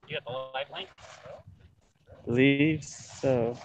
You got the light link? Believe so.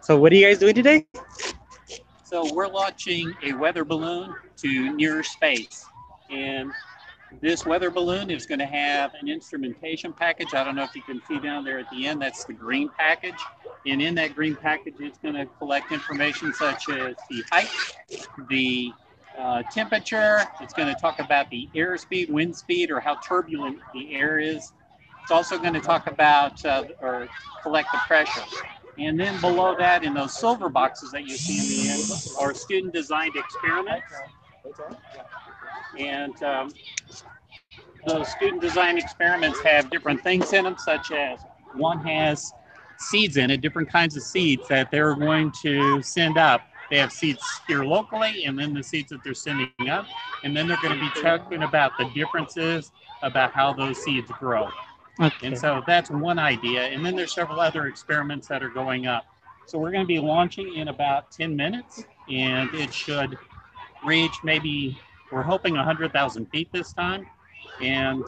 So what are you guys doing today? So we're launching a weather balloon to near space. And this weather balloon is going to have an instrumentation package. I don't know if you can see down there at the end, that's the green package. And in that green package, it's going to collect information such as the height, the temperature. It's going to talk about the airspeed, wind speed, or how turbulent the air is. It's also going to talk about or collect the pressure. And then below that, in those silver boxes that you see in the end, are student-designed experiments. And those student-designed experiments have different things in them, such as one has seeds in it, different kinds of seeds that they're going to send up. They have seeds here locally, and then the seeds that they're sending up, and then they're going to be talking about the differences about how those seeds grow. Okay. And so that's one idea. And then there's several other experiments that are going up. So we're going to be launching in about 10 minutes, and it should reach maybe, we're hoping 100,000 feet this time. And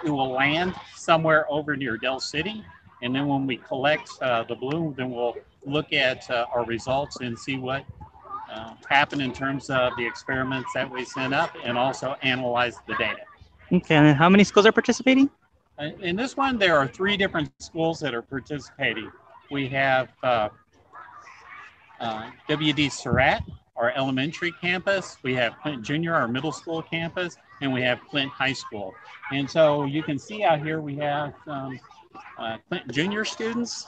it will land somewhere over near Del City. And then when we collect the balloon, then we'll look at our results and see what happened in terms of the experiments that we sent up, and also analyze the data. Okay, and then how many schools are participating? In this one, there are 3 different schools that are participating. We have WD Surratt, our elementary campus. We have Clint Junior, our middle school campus, and we have Clint High School. And so you can see out here we have some Clint Junior students.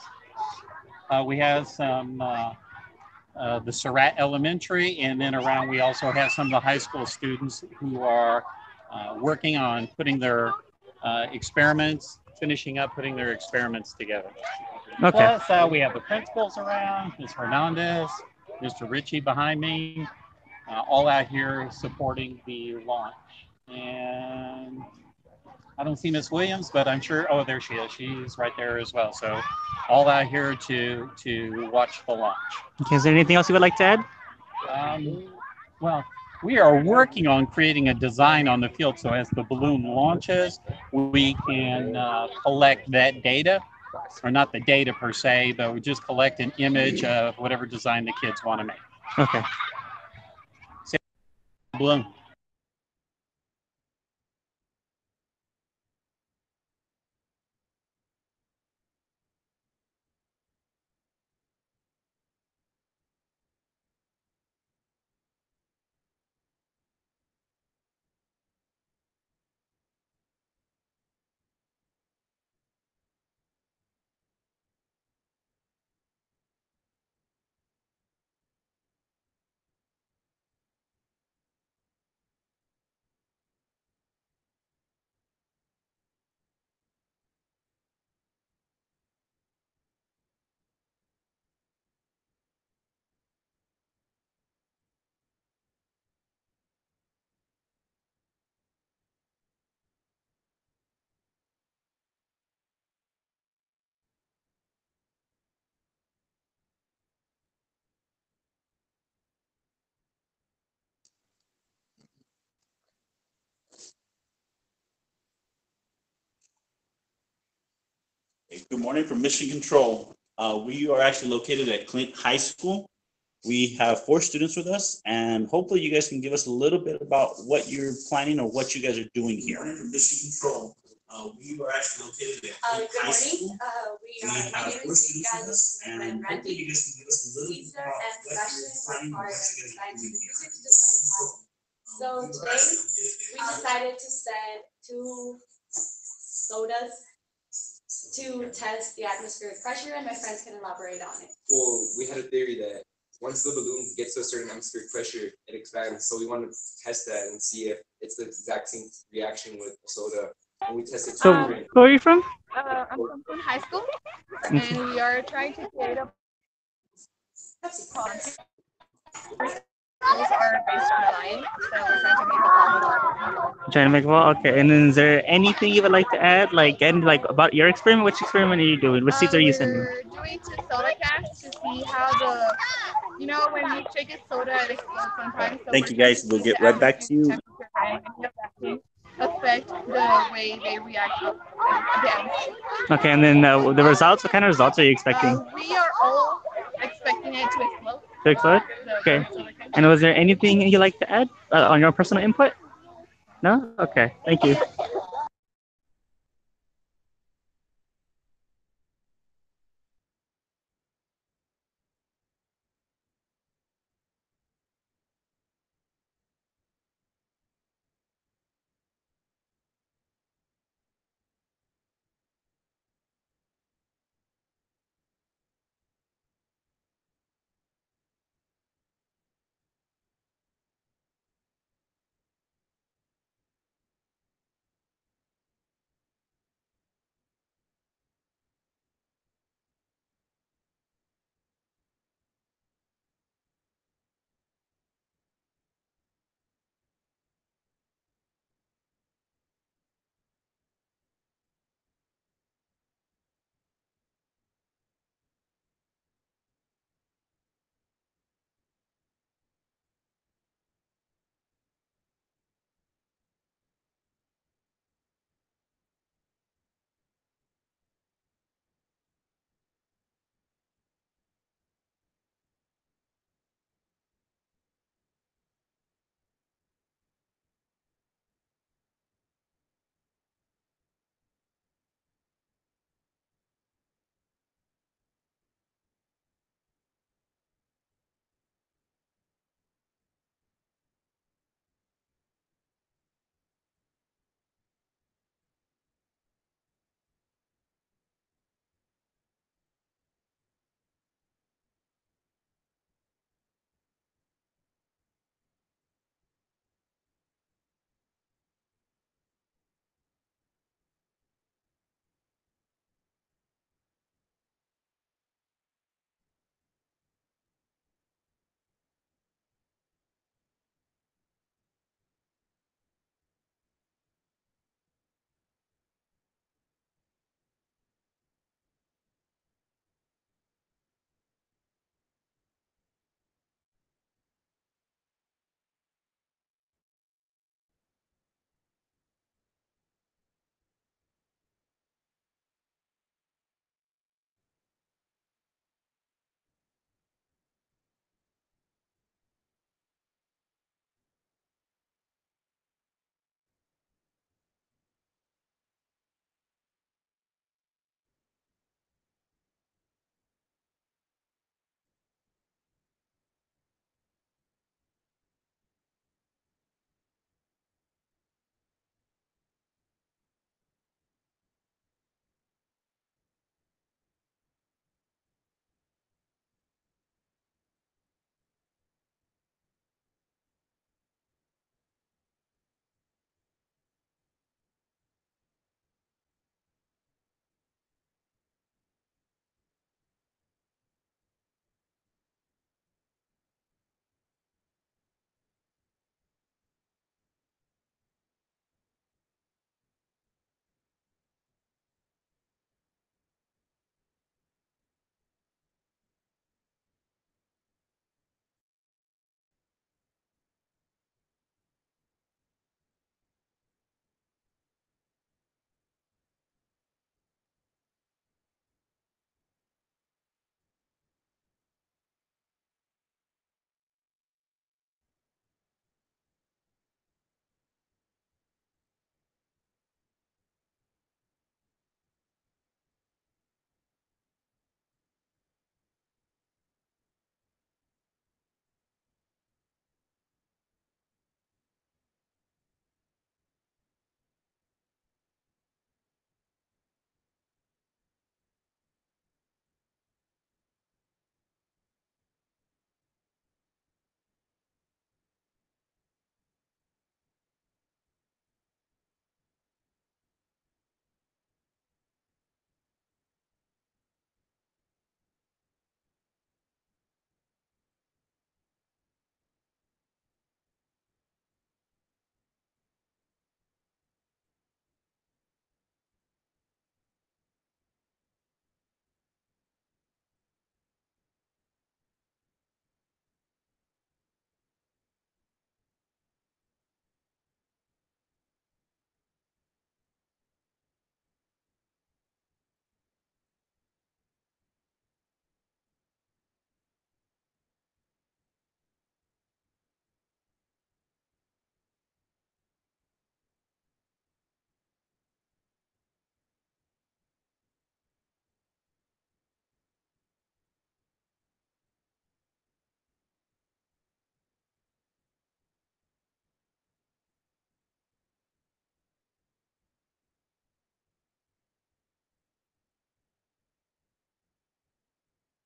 We have some the Surratt Elementary, and then around we also have some of the high school students who are working on putting their experiments, finishing up putting their experiments together. Okay. Plus, we have the principals around, Ms. Hernandez, Mr. Ritchie behind me, all out here supporting the launch. And I don't see Miss Williams, but I'm sure, oh, there she is. She's right there as well. So all out here to watch the launch. Okay, is there anything else you would like to add? Well, we are working on creating a design on the field so as the balloon launches, we can collect that data, or not the data per se, but we just collect an image of whatever design the kids want to make. Okay. Balloon. Good morning from Mission Control. We are actually located at Clint High School. We have 4 students with us, and hopefully you guys can give us a little bit about what you're planning or what you guys are doing here. Good morning from Mission Control. We are actually located at Clint High School. We have 4 students with us, and hopefully you guys can give us a little bit about what you're planning or what you guys are doing here. So today we decided to send 2 sodas to test the atmospheric pressure, and my friends can elaborate on it. Well, we had a theory that once the balloon gets to a certain atmospheric pressure, it expands. So we wanted to test that and see if it's the exact same reaction with soda. And we tested. So, where are you from? I'm from Clint High School, and we are trying to create a pond. Those are based on a line, so we're trying to make a pond. Trying to make a wall? Okay. And then is there anything you would like to add? Like about your experiment? Which experiment are you doing? What seeds are you sending? We're doing 2 soda cans to see how the, when you shake a soda, it explodes sometimes. So Thank you guys. We'll get right back to you. Affect the way they react up and down. Okay, and then the results, what kind of results are you expecting? We are all expecting using it to explode. To explode? The Okay. solar catcher. And was there anything you like to add on your personal input? No? Okay. Thank you.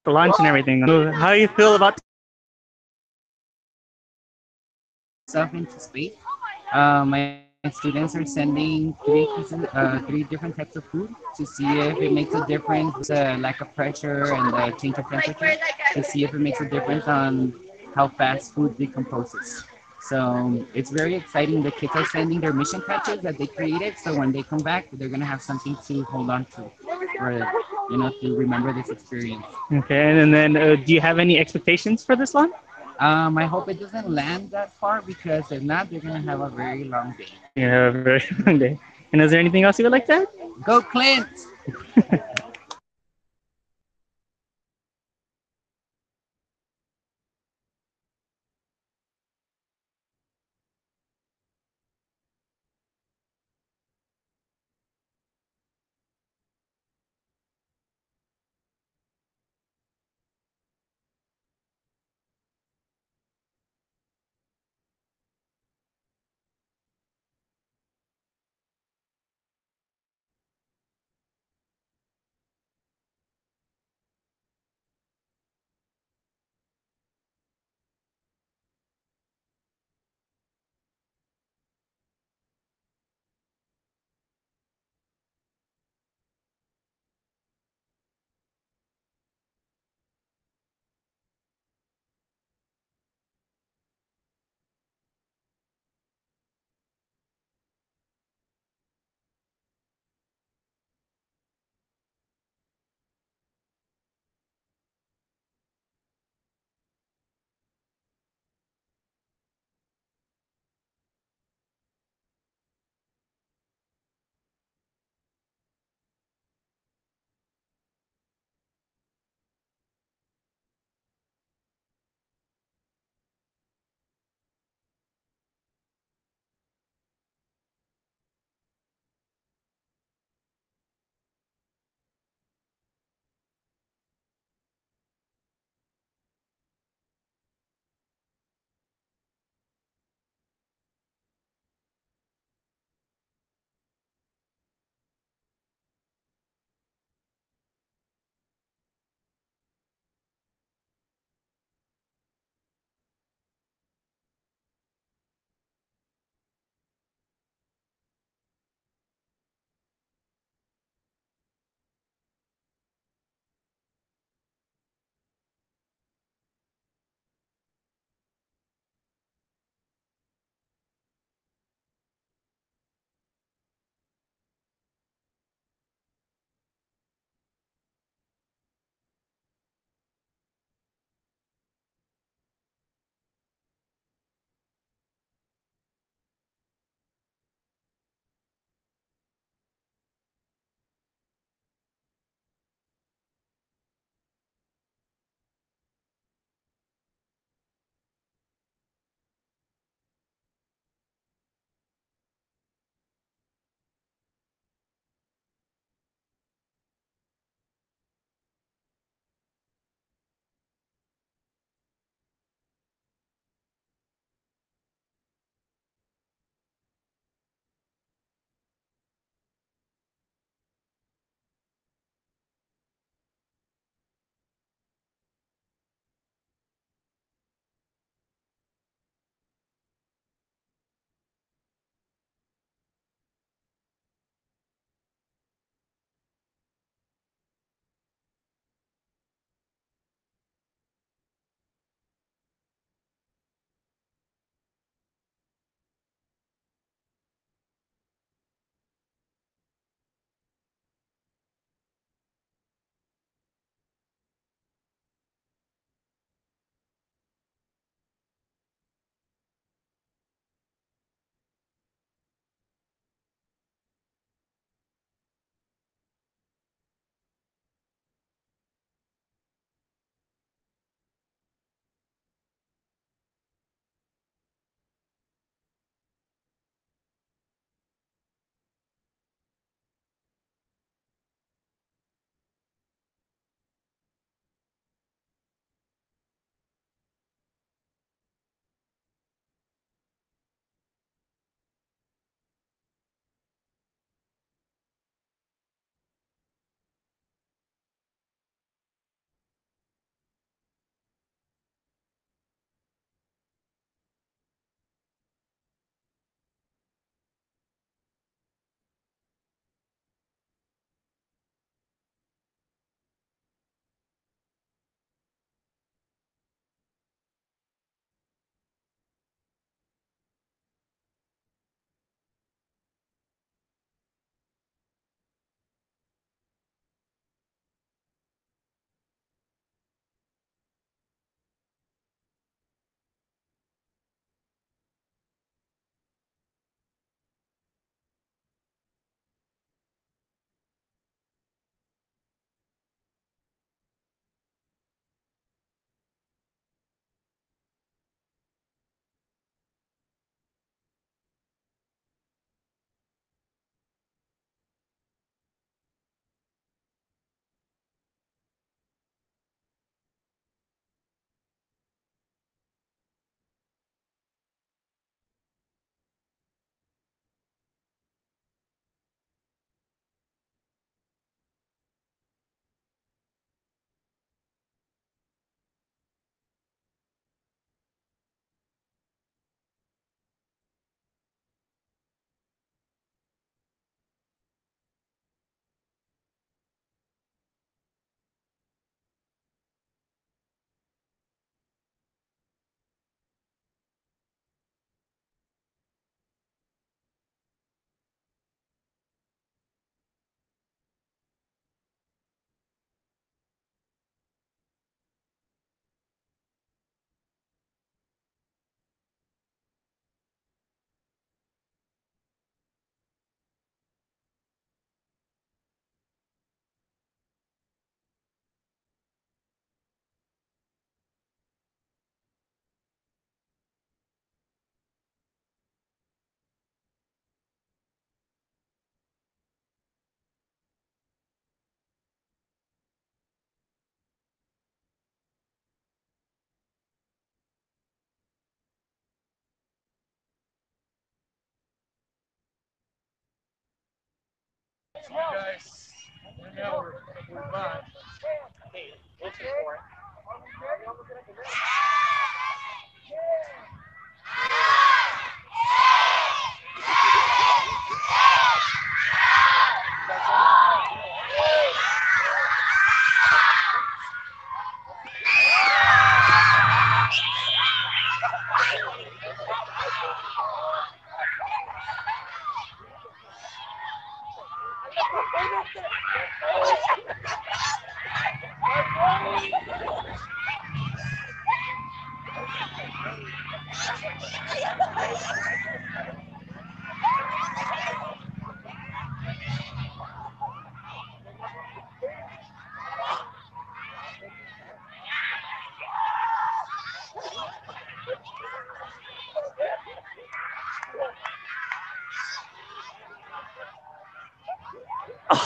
the lunch and everything. So how you feel about Stuff into space. My students are sending three different types of food to see if it makes a difference, lack of pressure and the change of temperature, to see if it makes a difference on how fast food decomposes. So it's very exciting. The kids are sending their mission patches that they created, so when they come back, they're gonna have something to hold on to, or to remember this experience. okay? And then do you have any expectations for this one? I hope it doesn't land that far because if not, they're gonna have a very long day. Yeah, very long day. And is there anything else you would like to add? Go Clint!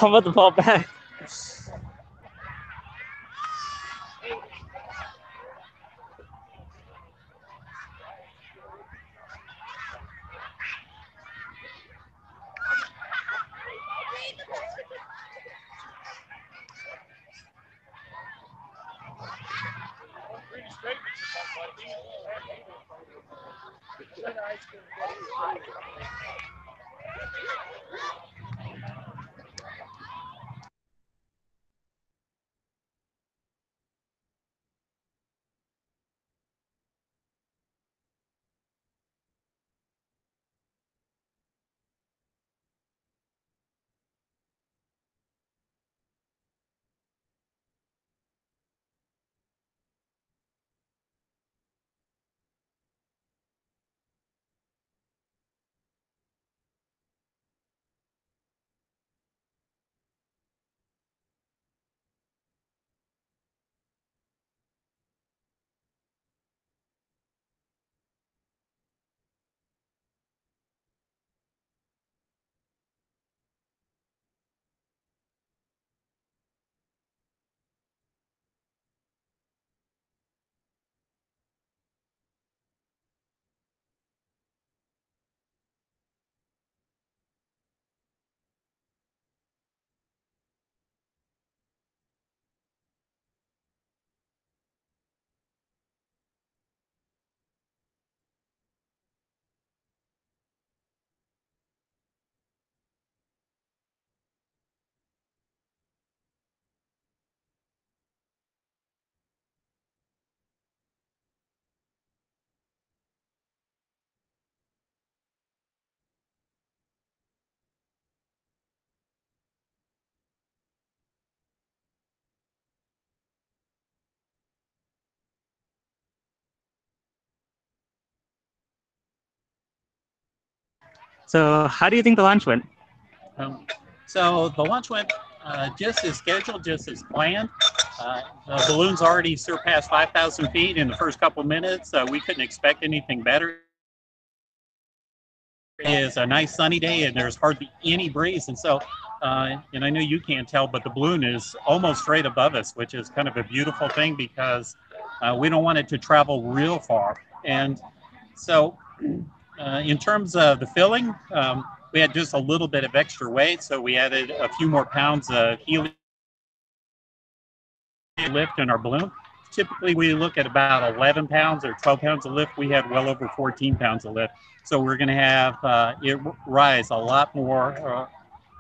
I'm about to fall back. So, how do you think the launch went? Um, so the launch went just as scheduled, just as planned. The balloons already surpassed 5,000 feet in the first couple minutes. We couldn't expect anything better. It is a nice sunny day and there's hardly any breeze. And I know you can't tell, but the balloon is almost straight above us, which is kind of a beautiful thing because we don't want it to travel real far. And so in terms of the filling, we had just a little bit of extra weight, so we added a few more pounds of helium lift in our balloon. Typically, we look at about 11 pounds or 12 pounds of lift. We had well over 14 pounds of lift, so we're going to have it rise a lot more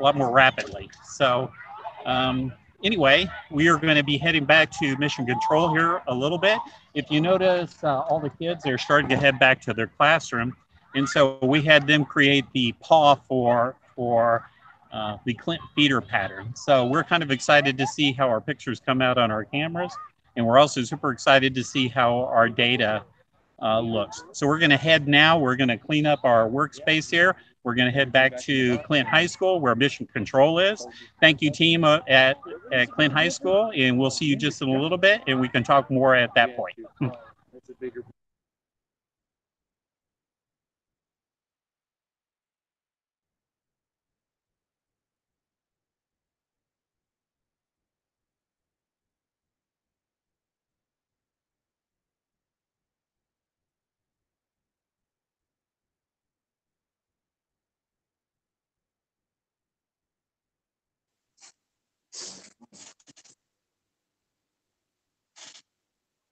rapidly. So, anyway, we are going to be heading back to mission control here a little bit. If you notice, all the kids are starting to head back to their classroom, and so we had them create the paw for the Clint feeder pattern. So we're kind of excited to see how our pictures come out on our cameras, and we're also super excited to see how our data looks. So we're going to head now. We're going to clean up our workspace here. We're going to head back to Clint High School where mission control is. Thank you, team at Clint High School, and we'll see you just in a little bit, and we can talk more at that point.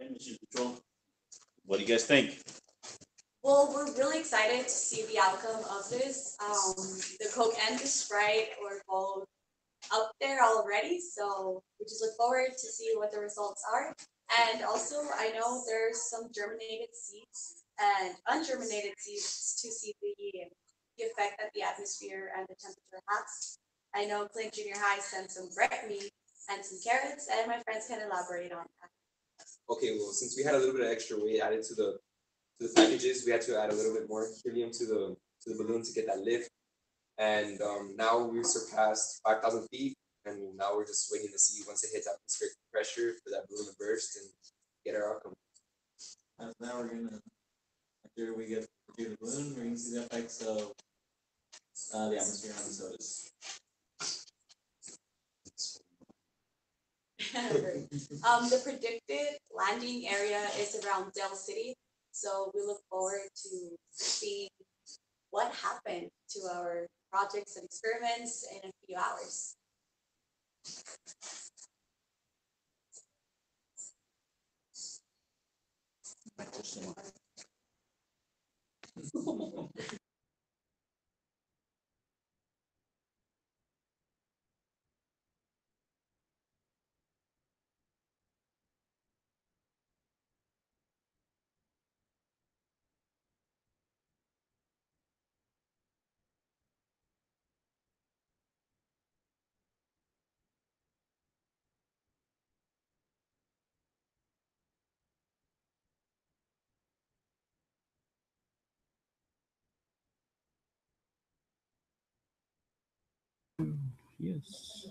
right, Mission Control. What do you guys think? Well, we're really excited to see the outcome of this. The Coke and the Sprite were both up there already, so we just look forward to see what the results are. And also, I know there's some germinated seeds and ungerminated seeds to see the effect that the atmosphere and the temperature has. I know Clint Junior High sent some bread meat and some carrots, and my friends can elaborate on that. Okay, well, since we had a little bit of extra weight added to the packages, we had to add a little bit more helium to the balloon to get that lift. And now we've surpassed 5,000 feet, and now we're just waiting to see once it hits atmospheric pressure for that balloon to burst and get our outcome. Now we're gonna, after we get to the balloon, we're gonna see the effects of the atmosphere on the sodas. The predicted landing area is around Dell City, so we look forward to seeing what happened to our projects and experiments in a few hours. Yes.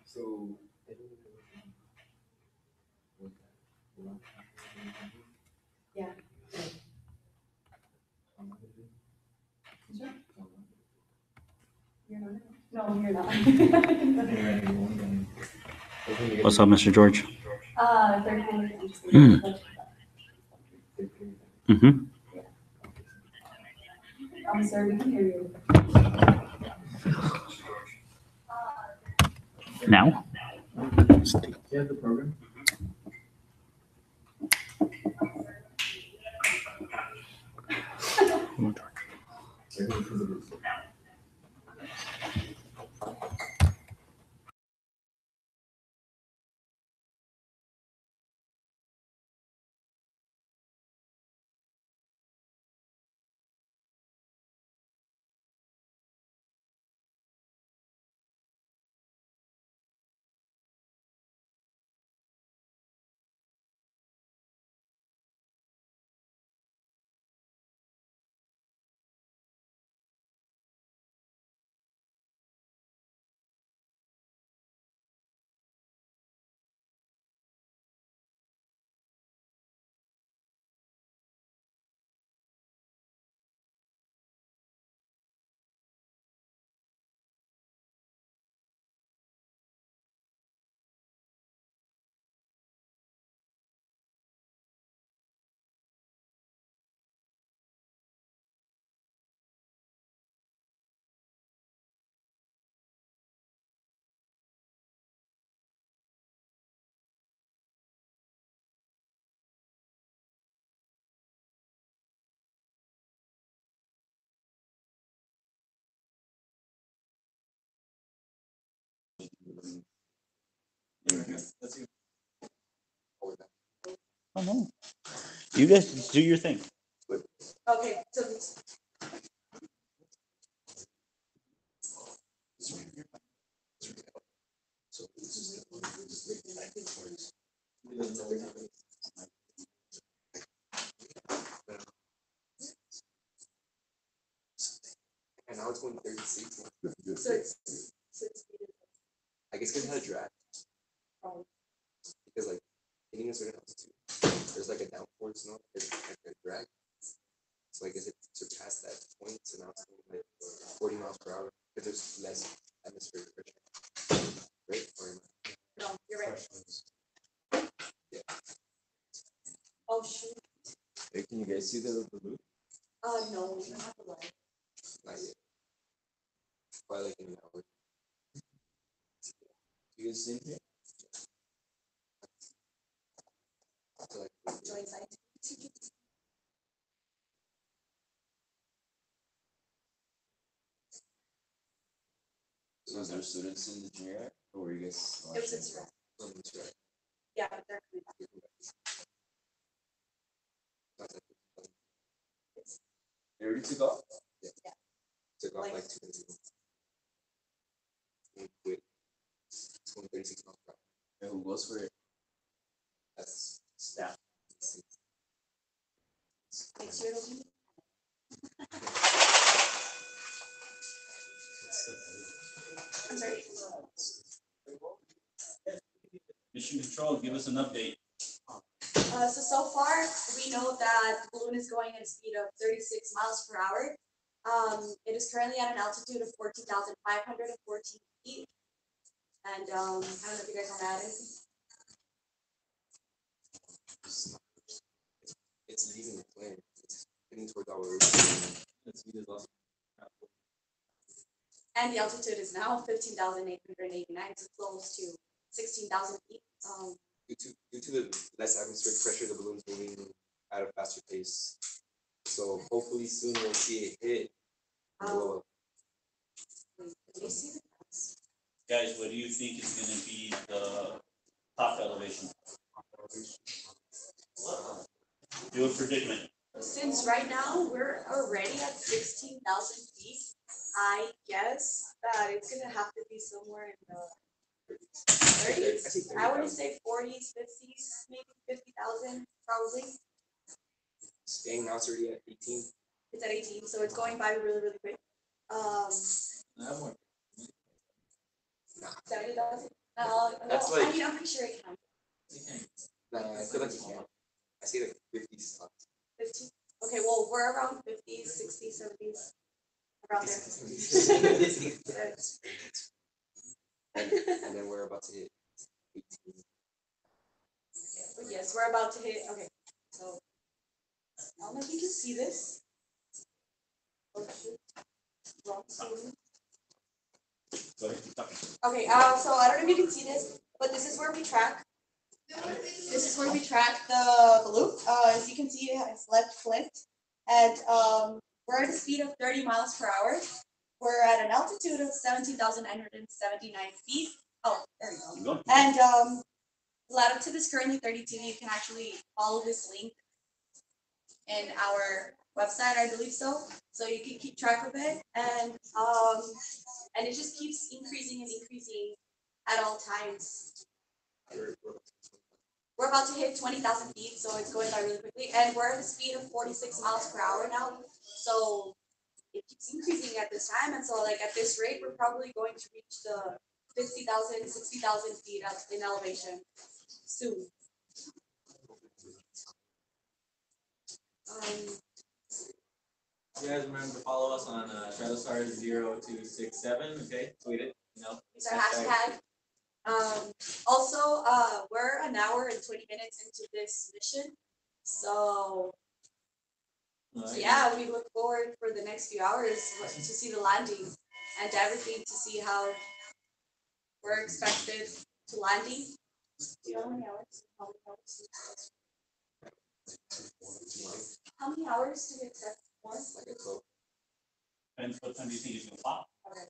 So Yeah. No, you're not. What's up, Mr. George? Third period. Mm-hmm. I'm sorry, we can hear you. Now? you have the program. Oh no. You guys do your thing. Okay, so And now it's going 36. so it's I guess because it had a drag. Because like hitting a certain altitude, there's like a downforce, no? There's like a drag. So I guess it surpassed that point, so now it's going like 40 miles per hour because there's less atmospheric pressure. Right? Or am No, you're right. Yeah. Oh shoot. Hey, can you guys see the balloon? No, we don't have the light. Not yet. Probably like in an hour. You guys see it? So like, Join site. so was there students in the junior act, or were you guys It was in Surat. Right. Yeah, but they're coming back. They already took off? Yeah. Yeah. Took off Like- like 2 minutes ago. And quit. It's going 36 miles per hour. And who goes for it? That's staff. Next year it'll be. I'm sorry. Mission Control, give us an update. So far, we know that the balloon is going at a speed of 36 miles per hour. It is currently at an altitude of 14,514 feet. And I don't know if you guys want to add anything. It's leaving the plane. It's heading towards our route. The speed is also. And the altitude is now 15,889, so close to 16,000 feet. Due to the less atmospheric pressure, the balloon's moving at a faster pace. So hopefully soon we'll see it hit and blow up. Can you see the grass? Guys, what do you think is gonna be the top elevation? Do a predicament. Since right now we're already at 16,000 feet, I guess that it's gonna have to be somewhere in the 30s. I wouldn't say 40s, 50s, maybe 50,000, probably. Staying now it's already at 18. It's at 18, so it's going by really, really quick. Nah. 70,000. No, That's I like- mean, I'm pretty sure it can. Nah, I feel like you can't. I see like 50 slots. 50. Okay, well, we're around 50s, 60s, 70s, around there. And then we're about to hit 18. Yes, we're about to hit. Okay, so I don't know if you can see this. Oh, shoot. Wrong screen. Go ahead, keep talking. Okay, so I don't know if you can see this, but this is where we track. This is where we track the balloon. As you can see, it has left Clint, and we're at a speed of 30 miles per hour. We're at an altitude of 17,979 feet. Oh, there we go. You go. And latitude is currently 32. You can actually follow this link in our website, I believe so. So you can keep track of it, and it just keeps increasing and increasing at all times. We're about to hit 20,000 feet, so it's going by really quickly, and we're at a speed of 46 miles per hour now. So it keeps increasing at this time, and so like at this rate, we're probably going to reach the 50,000, 60,000 feet up in elevation soon. You guys remember to follow us on StratoStar 0267, okay? Tweet it, you know. Use our hashtag. Also, we're an hour and 20 minutes into this mission, so Alright. yeah, we look forward for the next few hours to see the landing and everything, to see how we're expected to landing. Do you know how many hours? How many hours do we expect more? Like at 12. And what time do you think it's gonna pop? Okay.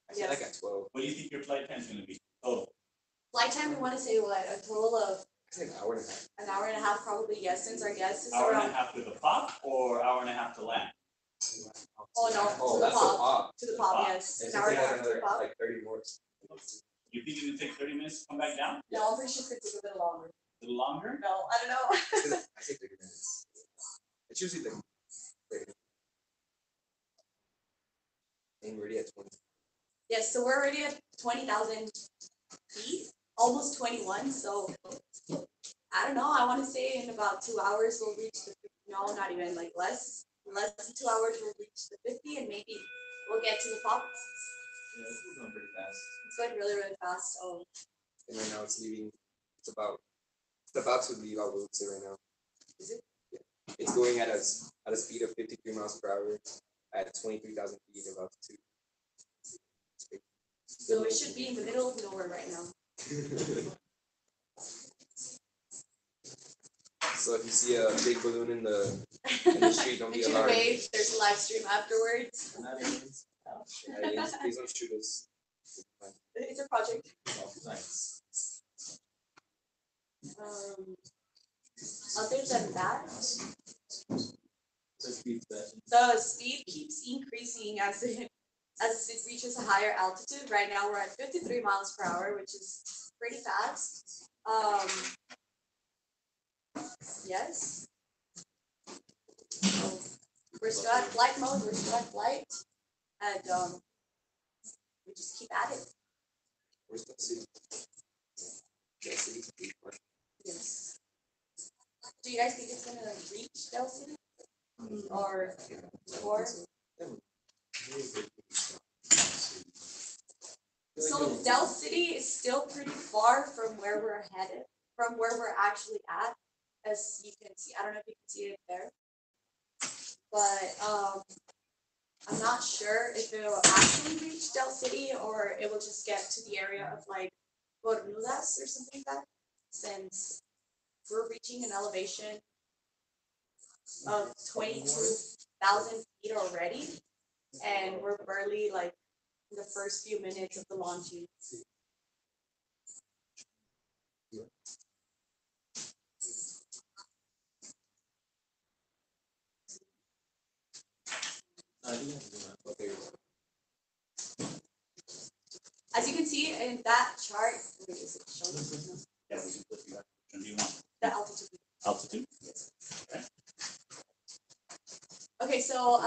I said like at 12. What do you think your flight time's gonna be total? Flight time, we want to say what, a total of I said an hour and a half. an hour and a half, probably, yes, since our guest is Hour and a around. half to the pop or hour and a half to land? Oh no, Oh, to the that's the pop, pop. to the pop, pop. yes, It's an hour and a like half to the another pop. like 30 more. You think it would take 30 minutes to come back down? No, I'm pretty sure it's a bit longer. A little longer? No, I don't know. I say 30 minutes. It's usually like 30. And we're already at 20. Yes, so we're already at 20,000 feet, almost 21. So I don't know. I want to say in about 2 hours we'll reach the 50. No, not even, like less than 2 hours we'll reach the 50, and maybe we'll get to the pops. Yeah, this is going pretty fast. It's going really, really fast. Oh, And right now it's leaving. It's about to leave. I would say right now. is it? Yeah. It's going at a speed of 53 miles per hour at 23,000 feet, about to. So it should be in the middle of nowhere right now. So if you see a big balloon in the street, don't be Shoot alarmed. away. There's a live stream afterwards. Aliens. Please don't shoot us. It's a project. Oh, nice. Other than that, So speed session. the speed keeps increasing as it reaches a higher altitude. Right now we're at 53 miles per hour, which is pretty fast. Yes. So we're still at flight mode. We're still at flight, and we just keep at it. Where's the city? The city. Yes. Do you guys think it's gonna reach Del City or? So Del City is still pretty far from where we're headed, from where we're actually at, as you can see. I don't know if you can see it there, but I'm not sure if it will actually reach Del City or it will just get to the area of like Cornudas or something like that, since we're reaching an elevation of 22,000 feet already, and we're barely like in the first few minutes of the launching. Okay. As you can see in that chart, wait, is it showing Yeah, we can put that. Do you want the altitude? altitude? Okay, so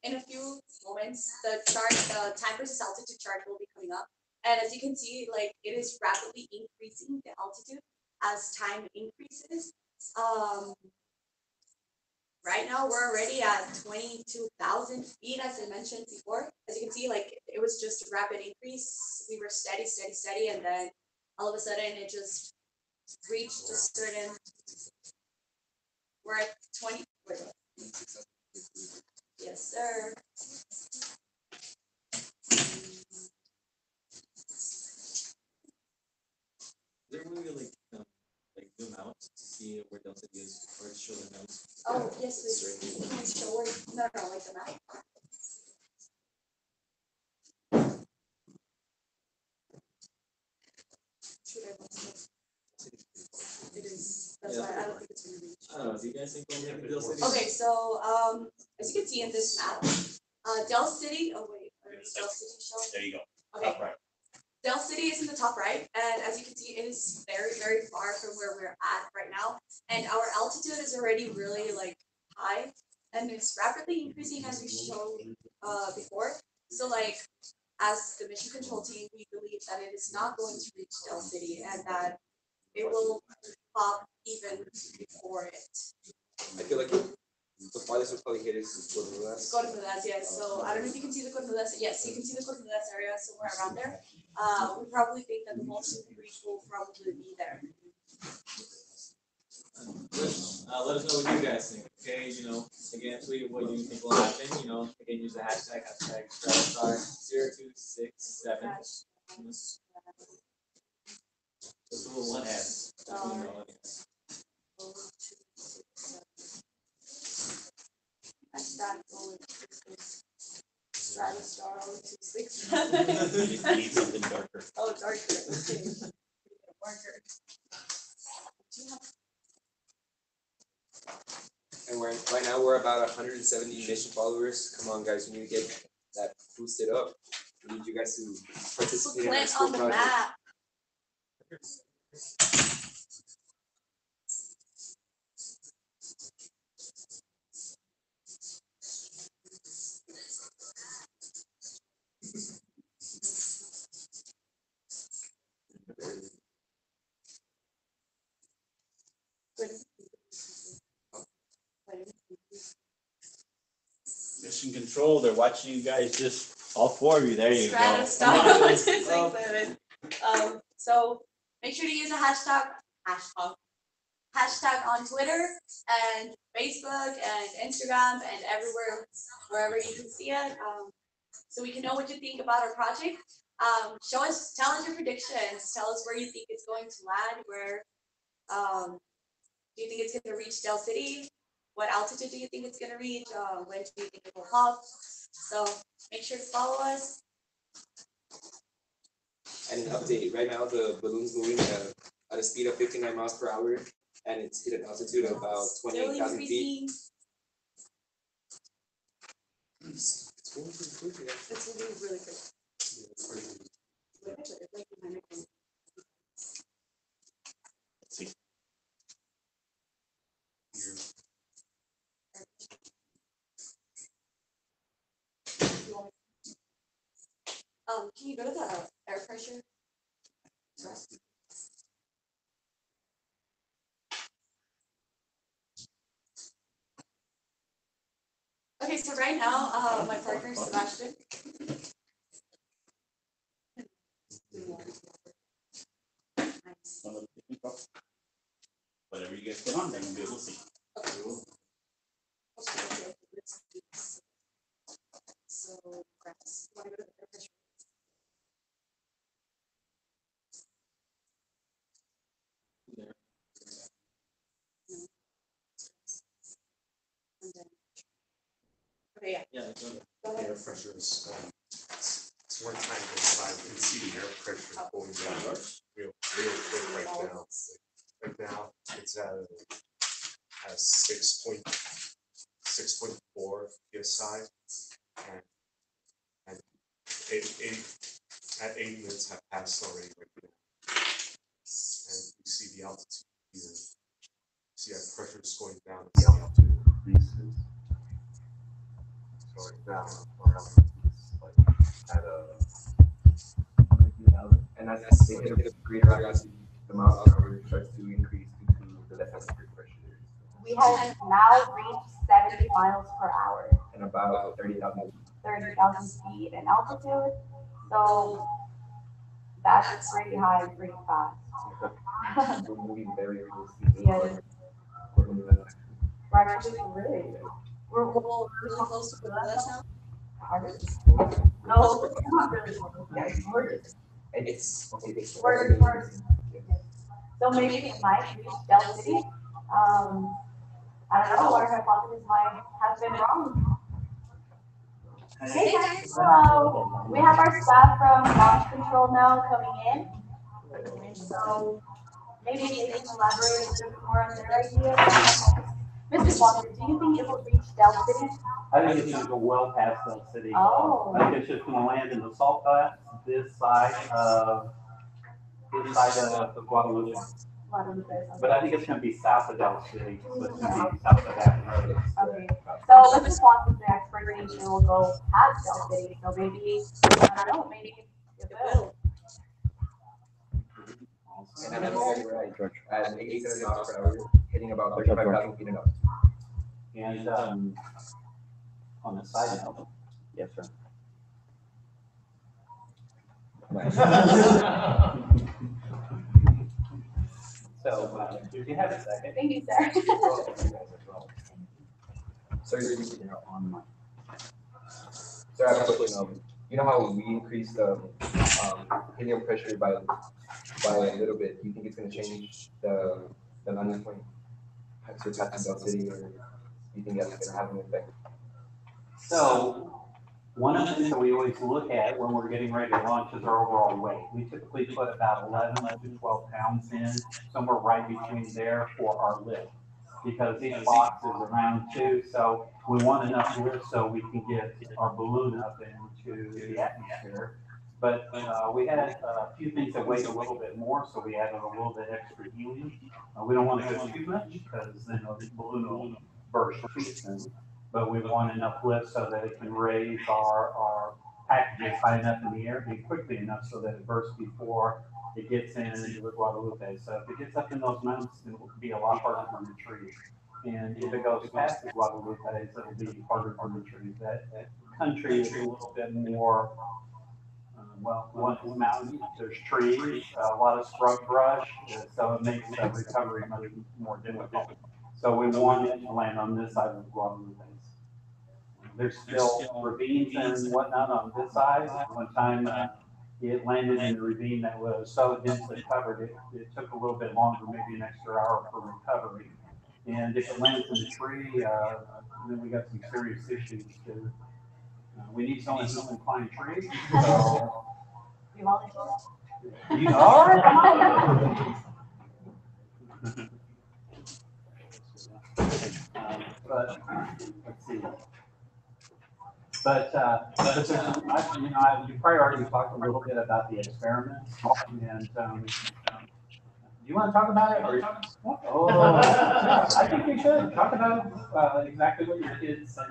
in a few moments, the time versus altitude chart will be coming up. And as you can see, like it is rapidly increasing the altitude as time increases. Right now we're already at 22,000 feet, as I mentioned before. As you can see, like it was just a rapid increase. We were steady, steady, steady, and then all of a sudden it just reached a certain. We're at 20. Wait, yes, sir. Is there a way to like zoom out to see where Del City is, or show the nose? Oh, yes, please. Can we show where? No, like the map. Should I must have- It is. That's Yeah. why I don't think it's gonna reach. I don't know. Do you guys think we'll make Del City? Okay, so as you can see in this map, Del City. Oh wait, is Del City showing? There you go. Okay. Top right. Del City is in the top right, and as you can see, it is very, very far from where we're at right now. And our altitude is already really like high, and it's rapidly increasing as we showed before. So like, as the mission control team, we believe that it is not going to reach Del City, and that it will pop even before it. I feel like the farthest we'll probably hit is Cornudas. Cornudas, yes. So I don't know if you can see the Cornudas. Yes, you can see the Cornudas area somewhere around there. We probably think that the most reach will probably be there. Let us know what you guys think. Okay, again, tweet what you think will happen. Again, use the hashtag StratoStar0267. That's a little one S. Hashtag StratoStar 0267. I need something darker. Oh, darker. Okay. Marker. And right now we're about 170 mission followers. Come on, guys, we need to get that boosted up. We need you guys to participate in our Clint school on the project. map. Mission control, they're watching you guys just, all four of you, there you go. StratoStar, which is excited. So make sure to use a hashtag on Twitter and Facebook and Instagram and everywhere, wherever you can see it, so we can know what you think about our project. Tell us your predictions. Tell us where you think it's going to land. Where do you think it's going to reach Del City? What altitude do you think it's going to reach? When do you think it will hop? So make sure to follow us. And an update, right now the balloon's moving at a speed of 59 miles per hour, and it's hit an altitude of about 28,000 feet. It's moving pretty quickly. It's moving really quick. Let's see. Can you go to the air pressure? Okay, so right now, my partner Sebastian. Whatever you guys put on, they're gonna be able to see. So, grass. Want to go to the air pressure? Okay, yeah. Yeah. Go ahead. Air pressure is, it's one time inside, you can see the air pressure going down real quick right now. Right now, it's at 6.4 PSI, and at 8 minutes have passed already right now. And you see the altitude here. See that pressure is going down, the altitude increases. So right now, our altitude is like at and as they hit a greater altitude, the miles per hour starts to increase due to the less atmospheric pressure. We have now reached 70 miles per hour. And about 30,000 feet in altitude. So that's pretty high, pretty fast. We're moving very close. Yes. We're actually we're really close to the us now. No, we're not really close. It's We're so maybe it might reach Del City. I don't know, our hypothesis might have been wrong. Hey guys, so we have our staff from launch control now coming in. So maybe they can elaborate a bit more on their ideas. Mr. Swanson, do you think it will reach Del City? I think it's gonna go well past Del City. Oh. I think it's just gonna land in the salt flats, this side of the Guadalupe. But I think it's gonna be south of Del City, so it's gonna be south of that road. Okay, so Mr. Swanson's expectation will go past Del City, so maybe, I don't know, maybe it will. And I'm right, George. At 87 miles per hour, hitting about 35,000 feet in altitude. And on the side note, yes, sir. So, if you have a second. Thank you, sir. Sorry, you're on my. So I have a question. You know how we increased the helium pressure by a little bit? Do you think it's going to change the landing point surpassing Del City, or do you think that's going to have an effect? So, one of the things that we always look at when we're getting ready to launch is our overall weight. We typically put about 11 to 12 pounds in, somewhere right between there for our lift, because each box is around 2, so we want enough lift so we can get our balloon up into the atmosphere. But we had a few things that weighed a little bit more, so we added a little bit extra helium. We don't want to go too much because then the balloon will burst too soon. But we want enough lift so that it can raise our packages high enough in the air and quickly enough so that it bursts before it gets into the Guadalupe. So if it gets up in those mountains, it will be a lot harder to retrieve. And if it goes past the Guadalupe, it'll be harder for the trees. That country is a little bit more, well, one is mountains, there's trees, a lot of scrub brush, so it makes recovery much more difficult. So we want it to land on this side of the Guadalupe. There's still ravines and whatnot on this side. One time it landed in a ravine that was so densely covered, it took a little bit longer, maybe an extra hour for recovery. And if it lands in a tree, then we got some serious issues too. We need someone who can climb trees. So, You volunteer? all right, come on. But let's see. But there's, you probably already talked a little bit about the experiments, and do you want to talk about it? Or, oh, I think we should talk about exactly what your kids and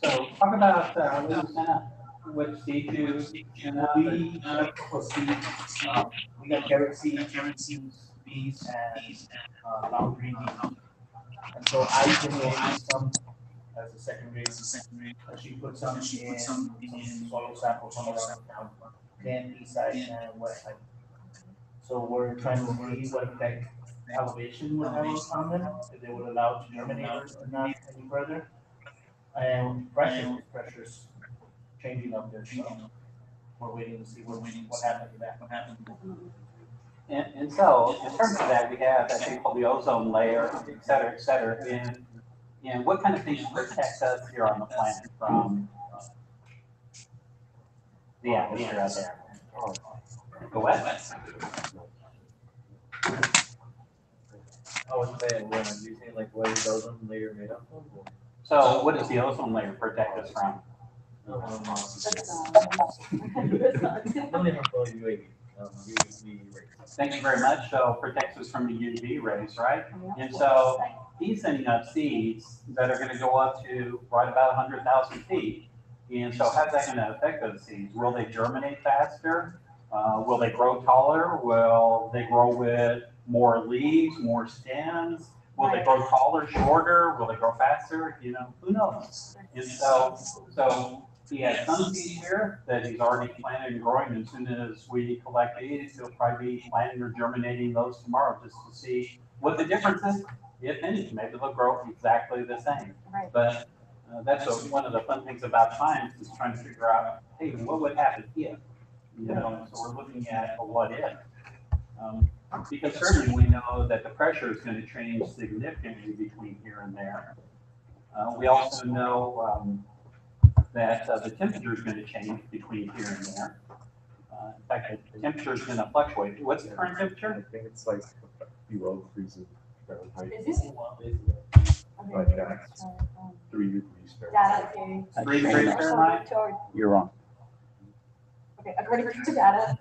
so talk about what you sent out, which seed you sent out. We got a couple of seeds. We got carrot seeds, beans, and brown green beans. And so I generated some as a secondary. She put some in soil samples from around 10 east side and west side. So we're trying to see what effect elevation would have on them, if they would allow it to germinate or not any further. And pressure's changing up there, so we're waiting to see what happens to that. And so, in terms of that, we have that thing called the ozone layer, et cetera, et cetera. And what kind of things protect us here on the planet from the atmosphere out there? Go what? I was saying, do you think like what is the ozone layer made up of? So, what does the ozone layer protect us from? Thank you very much. So protects us from the UV rays, right? And so he's sending up seeds that are going to go up to right about 100,000 feet. And so how's that going to affect those seeds? Will they germinate faster? Will they grow taller? Will they grow with more leaves, more stems? Will they grow taller, shorter? Will they grow faster? You know, who knows? And so he has some seeds here that he's already planted and growing. As soon as we collect these, he'll probably be planting or germinating those tomorrow just to see what the difference is, if any. Maybe they'll grow exactly the same. But that's one of the fun things about science is trying to figure out, hey, what would happen if? You know, so we're looking at a what if. Because certainly we know that the pressure is going to change significantly between here and there. We also know that the temperature is going to change between here and there. In fact, the temperature is going to fluctuate. What's the current temperature? I think it's like below freezing Fahrenheit. Is it? Like that's 3 degrees Fahrenheit. Data 3 degrees Fahrenheit? You're wrong. Okay, according to data,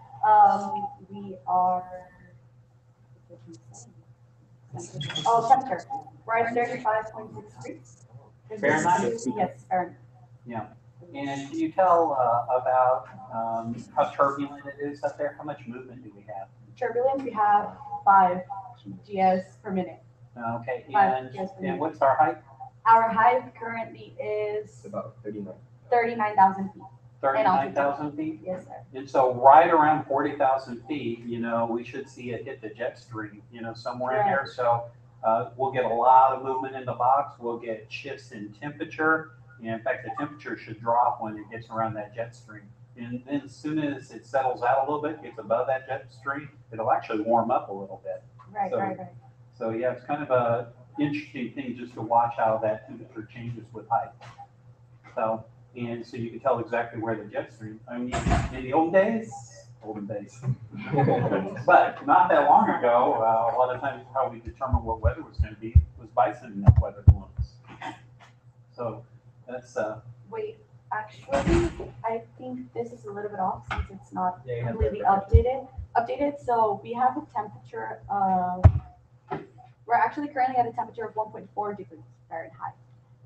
we are. Oh, temperature. We're at 35.6 degrees. Fahrenheit? Yes, Fahrenheit. Yeah. And can you tell about how turbulent it is up there? How much movement do we have? Turbulence, we have 5 GS per minute. Okay, 5 GS per minute. and what's our height? Our height currently is About 39,000 feet. 39,000 feet? Yes, sir. And so right around 40,000 feet, you know, we should see it hit the jet stream, you know, somewhere in here. So we'll get a lot of movement in the box. We'll get shifts in temperature. And in fact, the temperature should drop when it gets around that jet stream. And then as soon as it settles out a little bit, gets above that jet stream, it'll actually warm up a little bit. Right. So yeah, it's kind of a interesting thing just to watch how that temperature changes with height. So you can tell exactly where the jet stream. I mean, in the olden days, but not that long ago, a lot of times how we determined what weather was going to be was by sending up weather balloons. So that's Wait, actually, I think this is a little bit off since it's not completely updated. So we have a temperature of, we're actually currently at a temperature of 1.4 degrees Fahrenheit.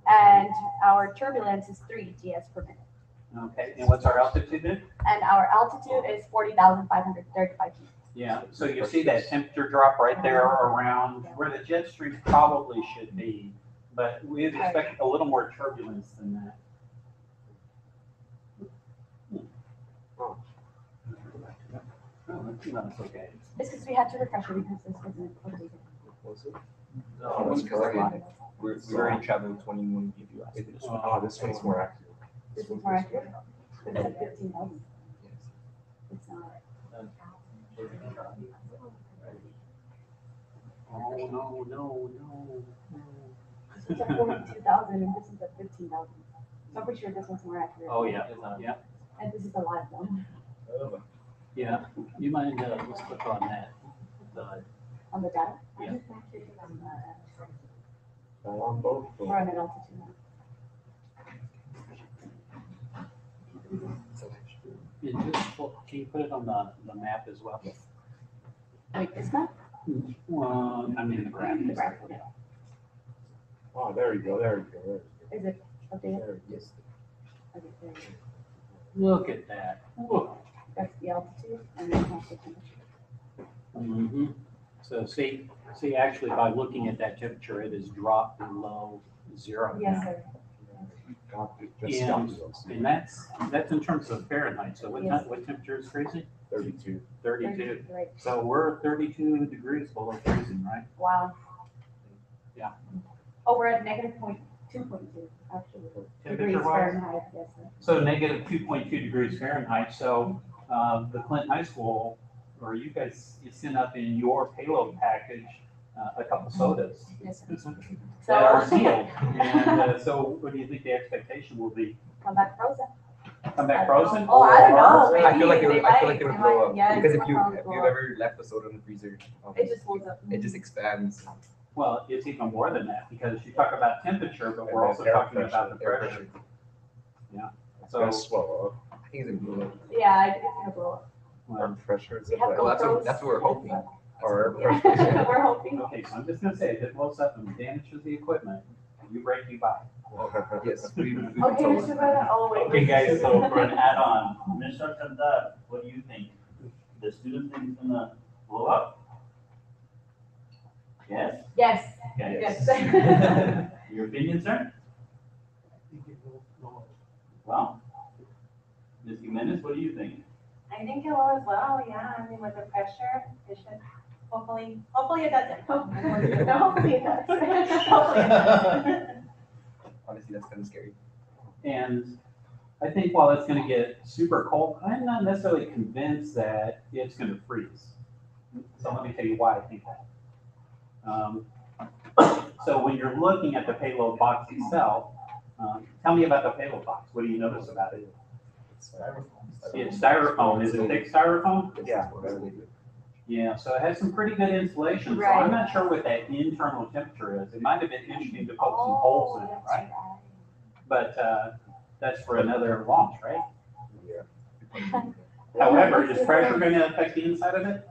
And our turbulence is 3 GS per minute. okay. And what's our altitude then? And our altitude is 40,535 feet. Yeah, so you see that temperature drop right there around where the jet stream probably should be, but we'd expect a little more turbulence than that. Oh. Oh, that's okay. It's because we had to refresh it because this wasn't updated. Was it? No, that's correct. We're already traveling 21 Oh, this one's more accurate. This is more accurate. It's like 15,000. It's not. Oh, no, no, no. This is a 42,000 and this is a 15,000. So I'm pretty sure this one's more accurate. Oh, yeah, yeah. And this is a live one. Yeah, you mind, let's click on that. On the data? Yeah. On both. Or on an altitude map. Can you put it on the map as well? Yes. Wait, this map? Well, I mean the graph. The graph, okay. Oh, there you go, there you go, there you go. Is it updated? There you Yes. Okay, there you Look at that. Look. go. That's the altitude and then also temperature. Mm-hmm. So see, actually by looking at that temperature, it has dropped below zero. Yes, now. sir. Got it, just got it. And that's in terms of Fahrenheit. So what, Yes. what temperature is freezing? 32. 32. Right. So we're 32 degrees below freezing, right? Wow. Yeah. Oh, we're at negative 2.2, actually. Degrees Temperature-wise? Fahrenheit, yes, sir. So negative 2.2 degrees Fahrenheit. So the Clint High School, or you guys, you sent up in your payload package a couple sodas Yes, sir. that are So, sealed. And so what do you think the expectation will be? come back frozen. Come back frozen? Oh, I don't know. Or- I feel like Maybe it would, I feel like they it would might- blow up. yes, Because if it'll you've blow up. ever left the soda in the freezer, It just holds up. it just expands. Well, it's even more than that because you talk about temperature, but we're And also air talking pressure, about the air pressure. Yeah. It's So, gonna swell I think it's gonna blow up. Yeah, I think it's gonna blow up. up. well, Air pressure is We have Well, that's GoPros. what we're hoping. or air That's pressure. what we're We're hoping. okay, so I'm just gonna say, if it blows up and damages the equipment, you break, you buy. hoping. Yes, we've been Okay, told. Mr. Brother, oh, wait. Okay, guys, so for an add-on, Mr. Kandar, what do you think? The student thing is gonna blow up? Yes? Yes, Okay. yes. Your opinion, sir? Well, Ms. Jimenez, what do you think? I think it will as well, yeah, I mean, with the pressure, it should, hopefully it doesn't. No, hopefully it does. Hopefully it does. Honestly, that's kind of scary. And I think while it's gonna get super cold, I'm not necessarily convinced that it's gonna freeze. So let me tell you why I think that. So when you're looking at the payload box itself, tell me about the payload box. What do you notice about it? It's styrofoam. Is it thick styrofoam? Yeah. Yeah, so it has some pretty good insulation. So I'm not sure what that internal temperature is. It might have been interesting to poke some holes in it, right? But that's for another launch, right? Yeah. However, is pressure going to affect the inside of it?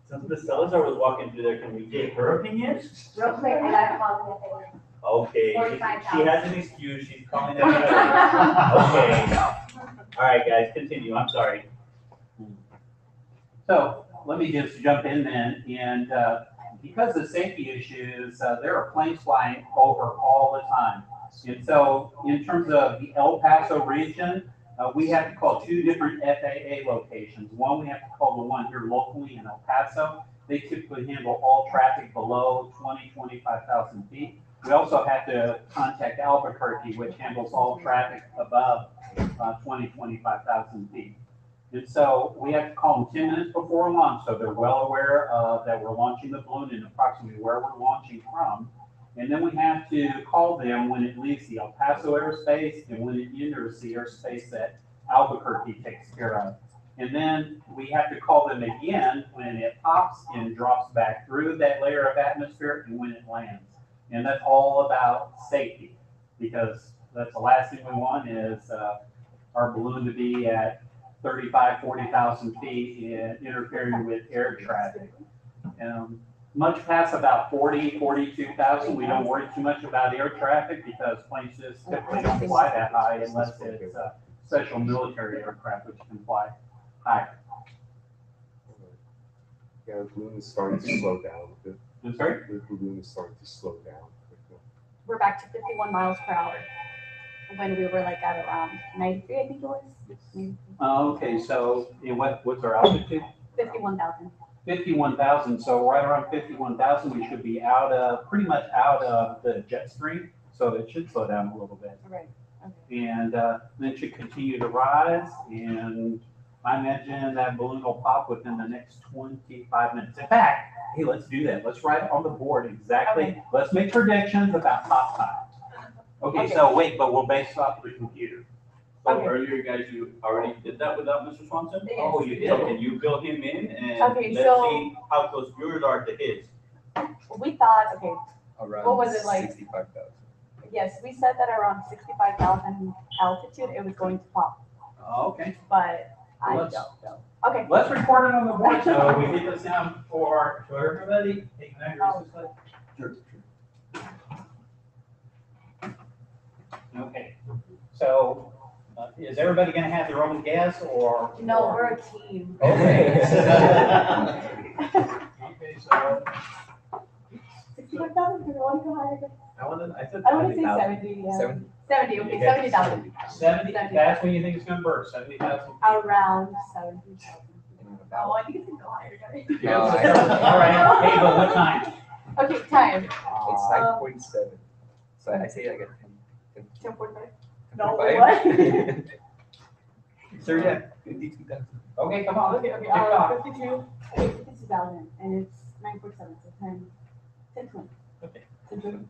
Since Ms. Salazar was walking through there, can we get her opinion? Real quick, I gotta call the FAA. Okay, she 45,000. has an excuse, she's calling everybody. Okay. All right, guys, continue, I'm sorry. So let me just jump in then. And because of safety issues, there are planes flying over all the time. And so in terms of the El Paso region, we have to call two different FAA locations. One, we have to call the one here locally in El Paso. They typically handle all traffic below 25,000 feet. We also have to contact Albuquerque, which handles all traffic above 25,000 feet. And so we have to call them 10 minutes before launch, so they're well aware that we're launching the balloon and approximately where we're launching from. And then we have to call them when it leaves the El Paso airspace and when it enters the airspace that Albuquerque takes care of. And then we have to call them again when it pops and drops back through that layer of atmosphere and when it lands. And that's all about safety, because that's the last thing we want is our balloon to be at 40,000 feet and interfering with air traffic. Much past about 42,000, we don't worry too much about air traffic because planes just typically don't fly that high unless it's special military aircraft which can fly higher. Yeah, the balloon is starting to slow down a bit. I'm sorry? The balloon is starting to slow down. We're back to 51 miles per hour when we were like at around 93, I think it was. Okay, so what's our altitude? 51,000. 51,000, so right around 51,000, we should be pretty much out of the jet stream, so it should slow down a little bit. Right. Okay. And then it should continue to rise, and I imagine that balloon will pop within the next 25 minutes. In fact, hey, let's do that. Let's write on the board exactly. Okay. Let's make predictions about pop time. Okay, so wait, but we'll base it off the computer. So earlier, guys, you already did that without Mr. Swanson? Yes. Oh, you did? So can you fill him in and Okay, let's so- see how close yours are to his? We thought, okay, Around what was it like? 65,000. Yes, we said that around 65,000 altitude it was going to pop, Okay. but I Let's- don't know. Okay. Let's record it on the board so we get this down for everybody. Hey, can I erase this slide? Sure. Okay, so is everybody gonna have their own guess or? No, we're a team. Okay. Okay, so 65,000, because I want to go higher. I said I want to say 70,000. 70, yeah. 70. 70, okay, 70,000. 70, that's when you think it's gonna burst, 70,000? Around 70,000. Oh, I think it's gonna go higher. No, All right, hey, but what time? Okay, time. It's 9.7. So I say I got 10. 10:45. No, 10:45. what? Sir, yeah, 52,000. Okay, come on. Okay, Tick tock. 52. Okay, 52,000, and it's 9.7, so 10:20. Okay. 10:20.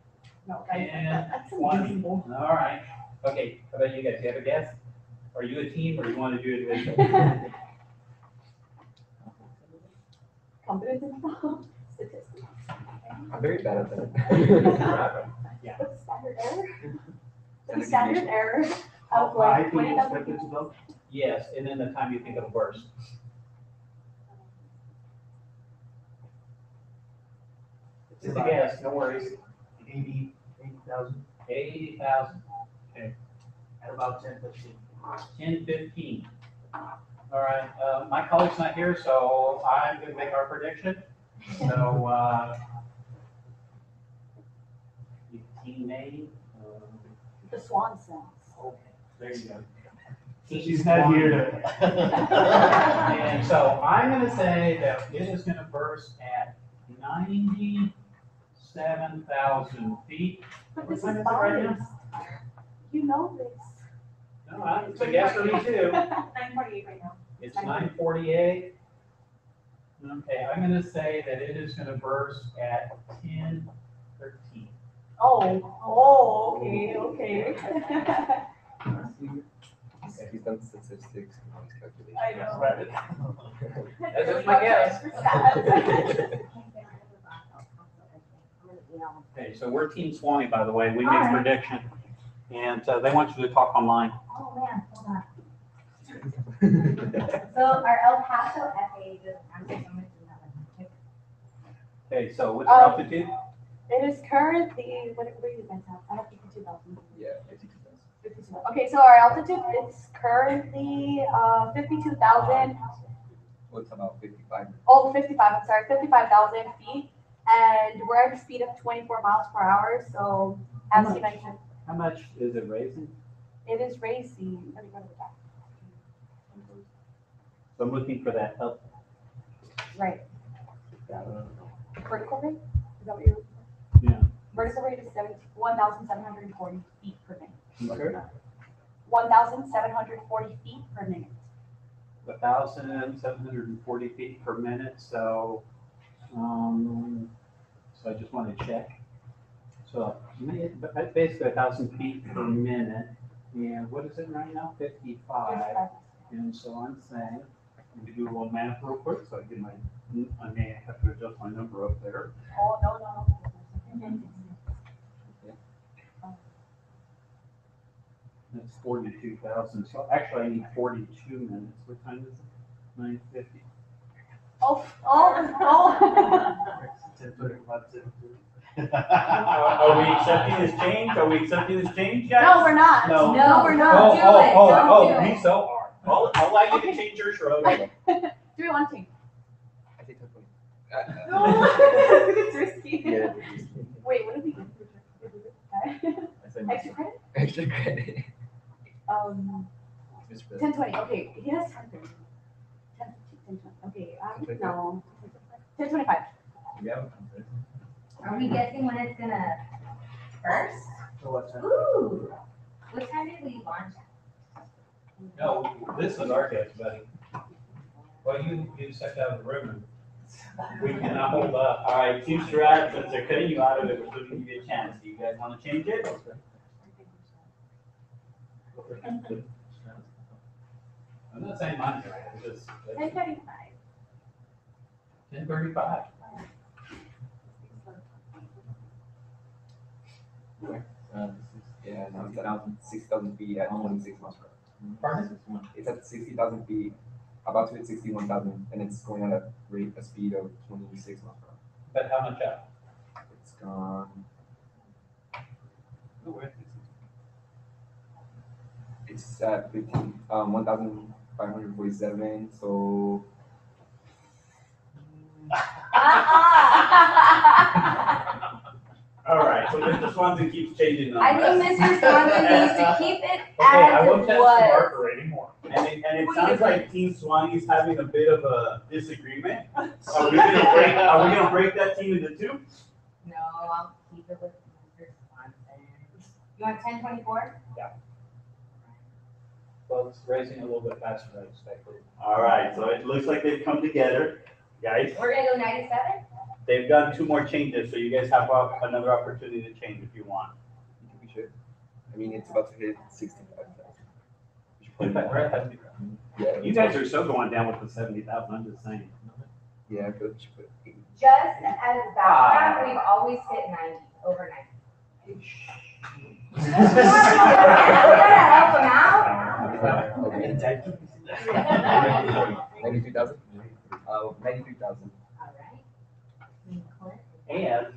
No, And that's 20. unreasonable. All right. Okay, how about you guys? You have a guess? Are you a team or you want to do it individually? Confidence in statistics. I'm very bad at that. Yeah. What's standard error? The standard error of I like think you 20,000 expect it to go? Yes, and then the time you think it'll burst. It's a guess, no worries. 80,000 80,000. Okay. at about 10:15. 10:15. All right, my colleague's not here, so I'm gonna make our prediction. So, team A. The swan sounds. Okay, there you go. She's not here to. And so I'm gonna say that it is gonna burst at 97,000 feet. But What this time is is it right now? biased. You know this. No, it's a guess for me too. 9:48 right now. It's 9:48. Okay, I'm gonna say that it is gonna burst at 10:13. Oh, okay. He's done statistics and all these calculations. I know. That's just my guess. Okay, so we're Team Swanee, by the way. We made a prediction. And they want you to talk online. Oh man, hold on. So our El Paso FA just answered some of the. Okay, so what's your altitude? It is currently, what do you guys have? I have 52,000. Yeah, 52,000. 52,000. Okay, so our altitude is currently 52,000. What's about 55? Oh, 55, I'm sorry, 55,000 feet. And we're at a speed of 24 miles per hour. So, as you mentioned, How much is it raising? it is racing. Let me go to the back. So I'm looking for that up. Right. Vertical rate? Is that what you're? Yeah. Vertical rate is 1,740 feet per minute. Okay. 1,740 feet per minute. 1,740 feet per minute. So I just want to check. So basically 1,000 feet per minute. And what is it right now? 55. And so I'm saying, let me do a little math real quick. So I may have to adjust my number up there. Oh, no. That's 42,000. So actually I need 42 minutes. What time is it? 9:50. Oh. Are we accepting this change? Are we accepting this change, guys? No, we're not. No. No, we're not. Oh, Do oh, it. oh, Don't oh, do we it. so are. I'll allow you to change your Schroeder. 3 1 2. I say 10:20. No, it's risky. Yeah. Wait, what did we get? Extra credit? Extra credit. 1020. Okay, he has 1030. 10, 10, 20. Okay, no. 1025. Yeah. Are we guessing when it's gonna burst? So what's that? Ooh, what time did we launch? No, this is our guess, buddy. Well, you stepped out of the room. We cannot hold up. All right, Team Strat, since they're cutting you out of it, we're still giving you a chance. Do you guys want to change it? I'm not saying mine, because 1035. 10:35. Yeah, now it's at 6,000 feet at 26 miles per hour. Pardon? It's at 60,000 feet, about to hit 61,000, and it's going at a speed of 26 miles per hour. But how much up? It's gone. It's at 1,547. So. All right, so Mr. Swanson keeps changing I numbers. think Mr. Swanson needs to keep it Okay, as I it won't test the was. marker anymore. And it sounds like Team Swanee's having a bit of a disagreement. Are we gonna break that team into two? No, I'll keep it with Mr. Swanson. You want 1024? Yeah. Well, it's racing a little bit faster than I expected. All right, so it looks like they've come together, guys. We're gonna go 97? They've done two more changes, so you guys have another opportunity to change if you want. We should. I mean, it's about to hit 65,000. Yeah. You guys are still going down with the 70,000. I'm just saying. Yeah, I feel like we should put 80. Just as background, we've always hit 90, over 90. We gotta help them out. 93,000? 93,000. All right. Clint?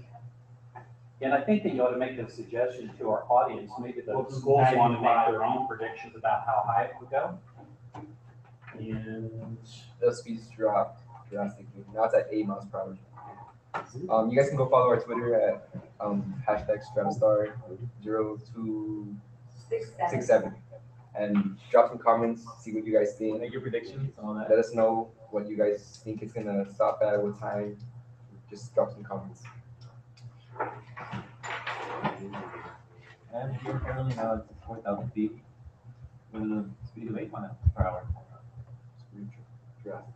And I think that you ought to make a suggestion to our audience. Maybe the schools want to make their own predictions about how high it would go. And The speeds dropped drastically. Now it's at 8 miles per hour. You guys can go follow our Twitter at hashtag StratoStar 0267 and drop some comments, see what you guys think. Make your predictions, all that. Let us know what you guys think it's gonna stop at, what time. Just drop some comments. And here currently now it's 4,000 feet with a speed of 8 miles per hour. Drastic.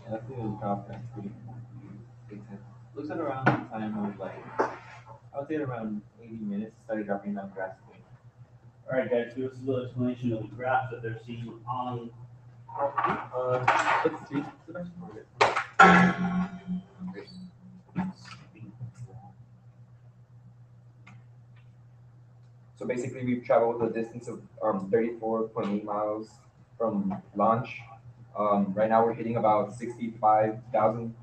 And I think it was dropped at pretty big time. Looks at around the time of like, I would say around 80 minutes, it started dropping down drastically. all right, guys, give us a little explanation of the graph that they're seeing on. Let's see. So basically, we've traveled a distance of 34.8 miles from launch. Right now, we're hitting about 65,000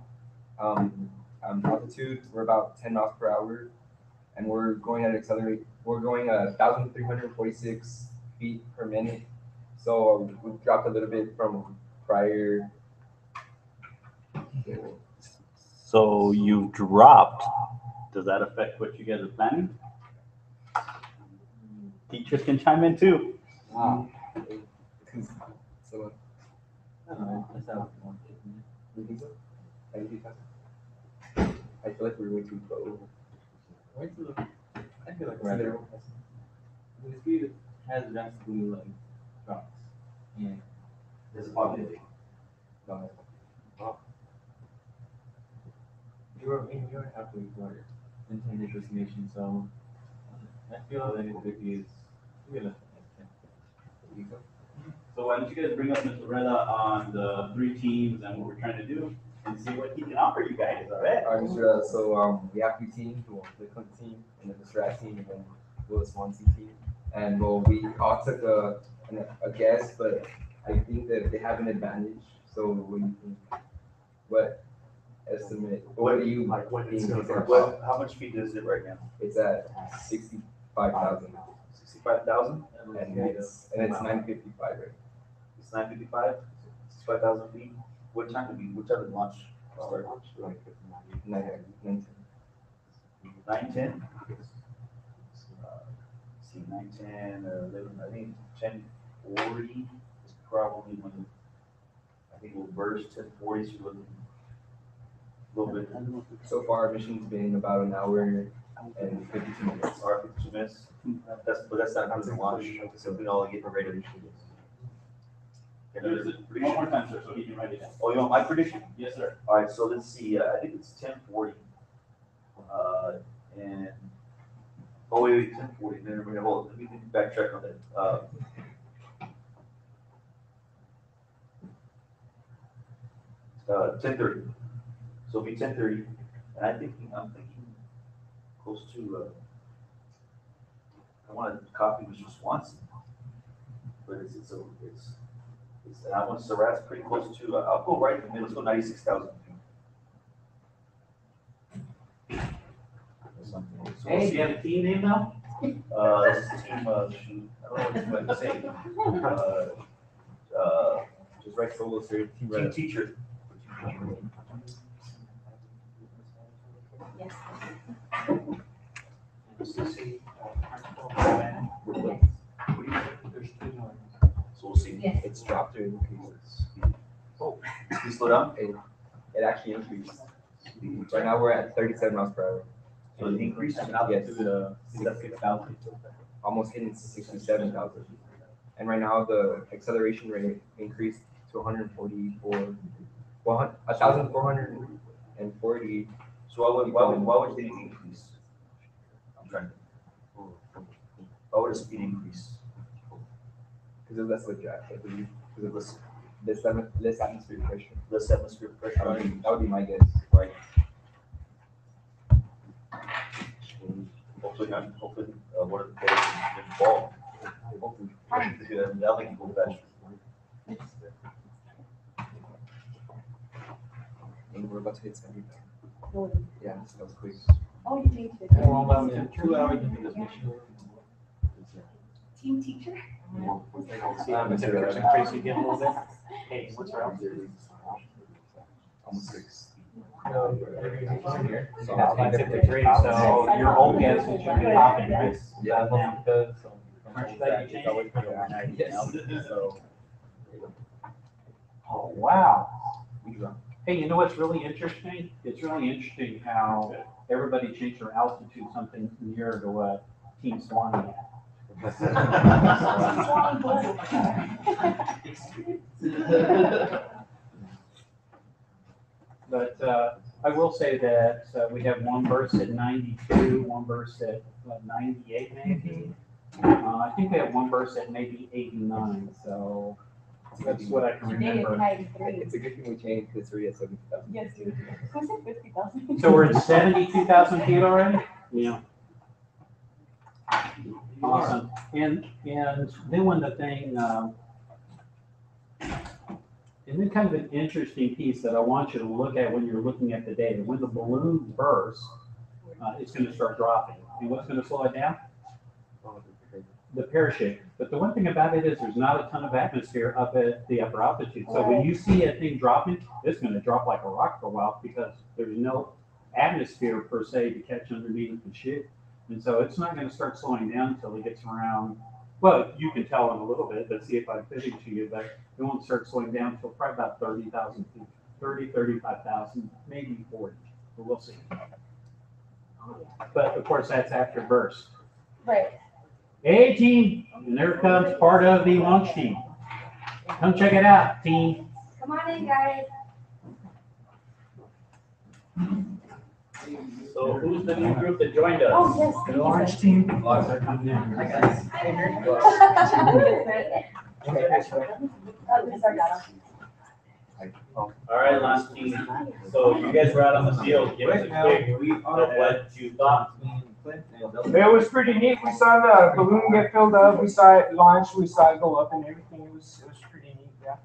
altitude. We're about 10 miles per hour, and we're going at accelerate. We're going 1,346 feet per minute. So we've dropped a little bit from prior. So you dropped. Does that affect what you guys are planning? Teachers can chime in too. Wow. So, I don't know. That's how you think so? I feel like we're way too low. I feel like we're at there. The speed has drastically like dropped. Yeah. There's a possibility. No. You're halfway for intended destination, so I feel like the is realistic. So why don't you guys bring up Mr. Reda on the three teams and what we're trying to do and see what he can offer you guys, all right? All right, Mr. So we have three teams, the Clint team, and then the Strat team, and then the Swansea team. And well, we all took a guess, but I think that they have an advantage. So what do you think? What estimate? What do you like? What how much speed is it right now? It's at 65,000. 65,000. And it's 9:55, right? It's 9:55. 65,000 feet. What time did launch start? 9:10. 9:10. See, 9:10 or 11. I think 10:40 is probably when I think we'll burst. 10:40 is looking a little bit. So far, our mission's been about an hour and 52 minutes. Or 52 minutes. That's not including launch. So we all get ready. One more time, sir, so he can write it down. Oh, you want my prediction? Yes, sir. All right, so let's see. I think it's 10:40. And oh wait, 10:40. Then we're gonna hold. Let me backtrack on that. 10:30. So it'll be 10:30, and I'm thinking close to. I want to copy Mr. Swanson, but it's and I want to Surratt's pretty close to. I'll go right in the middle. Let's go 96,000 feet. So Hey, do you have a team name now? This is team. Shoot, I don't know what to say. Just write solo series. Team teacher. Yes. So we'll see. Yes. It's dropped or increases. Oh, you slow down? It actually increased. Right now we're at 37 miles per hour. So it increased in altitude, altitude, 6,000. Almost hitting 67,000. And right now the acceleration rate increased to 144, 1,440. So why would the increase? I'm trying to. Why would the speed increase? Because of less lift draft, I believe. Because of less atmospheric pressure. Less atmospheric pressure. That would be my guess. Right. Hopefully, one of the players didn't fall. Hopefully, that can go faster. And we're about to hit 70. Yeah, that was quick. Oh, you changed it. We're about 2 hours into this mission. Team teacher? See how the temperature increase again a little bit? Hey, what's wrong? Almost 6. So your old gas should be popping, right? Yeah. Aren't you glad you changed? Yes. Oh, wow. Hey, you know what's really interesting? It's really interesting how everybody changed their altitude something near to what Team Swanee had. But I will say that we have one burst at 92, one burst at 98 maybe. I think we have one burst at maybe 89, so that's what I can remember. It's a good thing we changed because we're at 70,000. Yes, dude. Who said 50,000? So we're at 72,000 feet already? Yeah. Awesome. And then when the thing, and then kind of an interesting piece that I want you to look at when you're looking at the data, when the balloon bursts, it's going to start dropping. And what's going to slow it down? The parachute. But the one thing about it is there's not a ton of atmosphere up at the upper altitude. So when you see a thing dropping, it's going to drop like a rock for a while because there's no atmosphere per se to catch underneath the chute. And so it's not going to start slowing down until it gets around, well, you can tell in a little bit, but see if I'm fitting to you, but it won't start slowing down until probably about 30,000 feet, 30, 35,000, maybe 40, but we'll see. But of course, that's after burst. Right. Hey, team, and there comes part of the launch team. Come check it out, team. Come on in, guys. So who's the new group that joined us? Oh, yes. The launch team. Lots are coming in. Hi, guys. All right, launch team. So you guys were out on the field. Give us a quick of what you thought. It was pretty neat. We saw the balloon get filled up. We saw it launch. We saw it go up and everything. It was pretty neat. Yeah.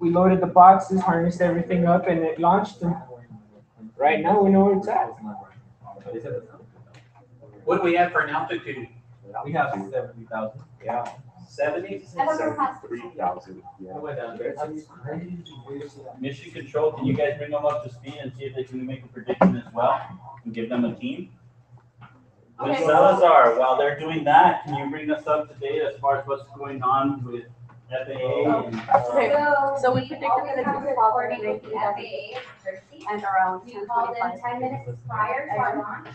We loaded the boxes, harnessed everything up, and it launched. And right now we know where it's at. What do we have for an altitude? We have 70,000. Yeah. 70? 73,000. Yeah. I went down there. That's crazy. Mission Control, can you guys bring them up to speed and see if they can make a prediction as well and give them a team? Ms. Okay. Salazar, while they're doing that, can you bring us up to date as far as what's going on with FAA and? Okay, so we predicted that it's have to fall coordinate with in FAA and around We called in 10:25. 10 minutes prior to our launch.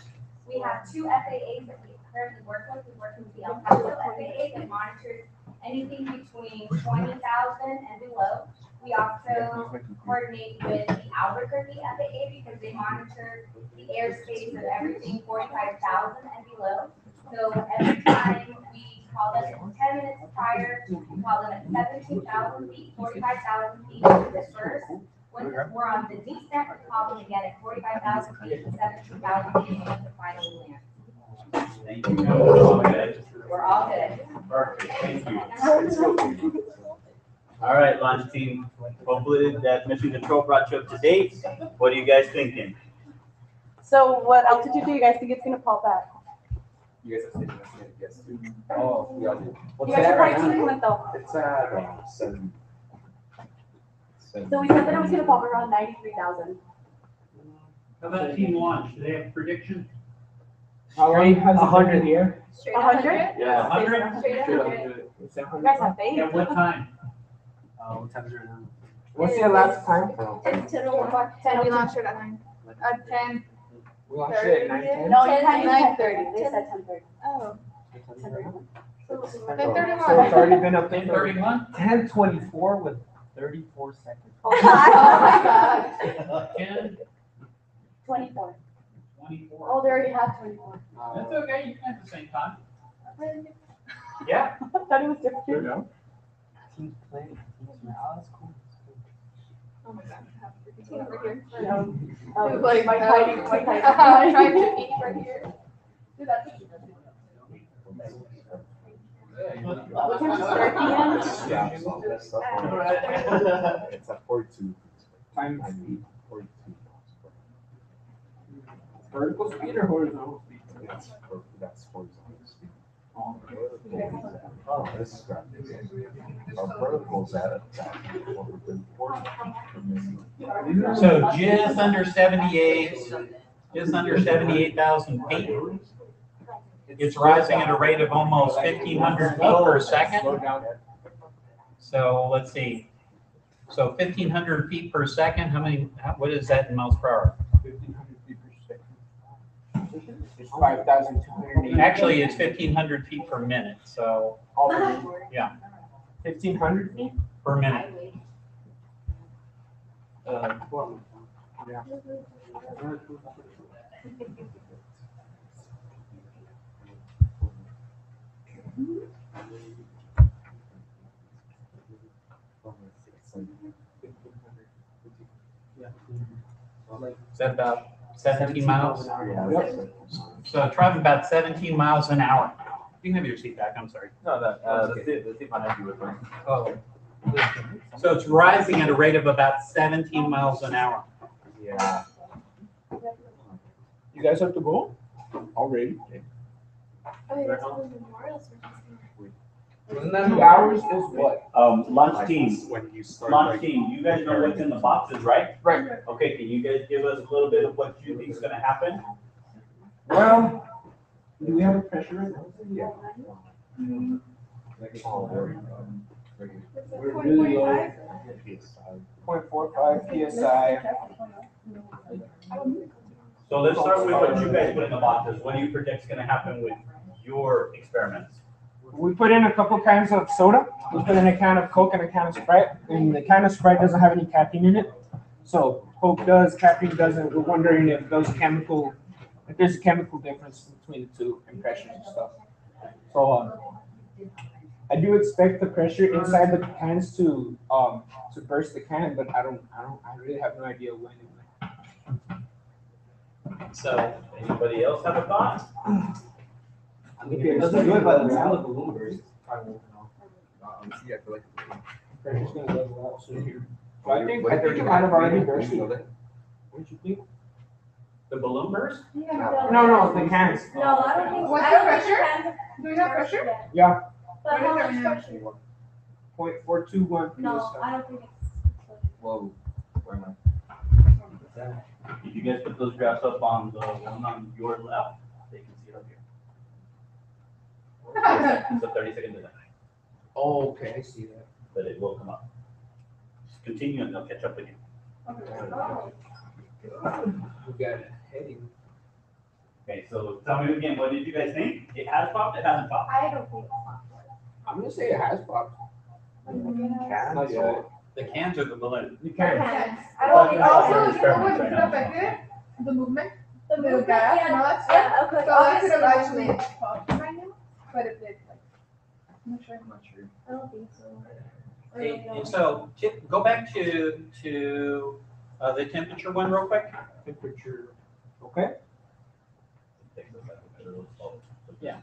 We have two FAAs that we currently work with. We work with the El Paso FAA that monitors anything between 20,000 and below. We also coordinate with the Albuquerque FAA because they monitor the airspace of everything 45,000 and below. So every time we call them 10 minutes prior, we call them at 17,000 feet, 45,000 feet to disperse. When we're on the descent, we call them again at 45,000 feet and 17,000 feet to finally land. Thank you. All good? We're all good. Perfect, thank you. All right, launch team, hopefully that Mission Control brought you up to date. What are you guys thinking? So what altitude do you guys think it's gonna fall back? You guys have taken us in, yes. Oh, we all did. You What's guys that are right probably now? too though. It's at 7. So we said that it was gonna fall around 93,000. How about team launch? Do they have a prediction? How long has it been in the air? 100? Yeah. 100? Straight Straight 100. It's You guys have faith. At what time? what time is it right now? What's the last time? It's 10 We launched it at 9. At 10. We launched it at 9:10. No, you can't use 10:30. They said 10:30. Oh. 10:31. 10:31. So it's already been up there. 10:31? 10:24 with 34 seconds. Oh my God. 10, 24. 24. Oh, they already have 24. That's okay, you can have the same time. Yeah. I thought it was There you different. go. Teams playing. Oh, that's cool. Oh my God. I have freaking tea over here. Like my hiding, my Trying to eat right here. Dude, that's what time does it start again? Yeah, so that's up. It's at 42. Times 42. vertical speed or horizontal speed? That's horizontal speed. Oh, this is great. Our vertical's at over 34. So just under 78,000 feet. It's rising at a rate of almost 1,500 feet per second. So let's see. So 1,500 feet per second, what is that in miles per hour? 1,500 feet per second. It's 5,280. Actually, it's 1,500 feet per minute, so, yeah, 1,500 feet? per minute. Yeah. Is that about 17 miles? Yep. So driving about 17 miles an hour. You can have your seat back, I'm sorry. No, the tip on empty with me. Oh. So it's rising at a rate of about 17 miles an hour. Yeah. You guys have to go already? Wasn't that 2 hours is what? Launch team, When you start. launch team, you guys know what's in the boxes, right? Right. Okay, can you guys give us a little bit of what you think is gonna happen? Well, do we have a pressure right now? Yeah. We're really low. 0.45 PSI. So let's start with what you guys put in the boxes. What do you predict is gonna happen with your experiments? We put in a couple cans of soda. We put in a can of Coke and a can of Sprite. And the can of Sprite doesn't have any caffeine in it. So Coke does, caffeine doesn't. We're wondering if there's a chemical difference between the two and pressures and stuff. So I do expect the pressure inside the cans to burst the can, but I really have no idea when. So, anybody else have a thought? I mean, if it doesn't do it by the time the balloon bursts, I won't know. Yeah, I feel like Pressure's gonna level out soon here. So I think it might have already bursted. What did you think? The balloon burst? No, the cans. No, I don't think. What's I the don't think pressure? Do we have pressure? Yeah. But how What much is pressure? 0.421 No, PSI. I don't think it's. Whoa, where am I? If you guys put those graphs up on the one on your left, they can see it up here. It's a 30-second delay, Oh, okay, I see that. but it will come up. Just continue and they'll catch up with you. We got a heading. Okay, so tell me again, what did you guys think? It has popped, it hasn't popped? I don't think it's popped. I'm gonna say it has popped. Not yet. The cans or the balloon? You can. I don't think. Also, it's you know what right could now. affect it? The movement. The movement, yeah, no, that's yeah, okay. So that could have Obviously, actually popped right now, but it did. Like, I'm not sure. I don't think so. I Hey, don't know. and so, go back to the temperature one real quick. Temperature. Okay. Yeah.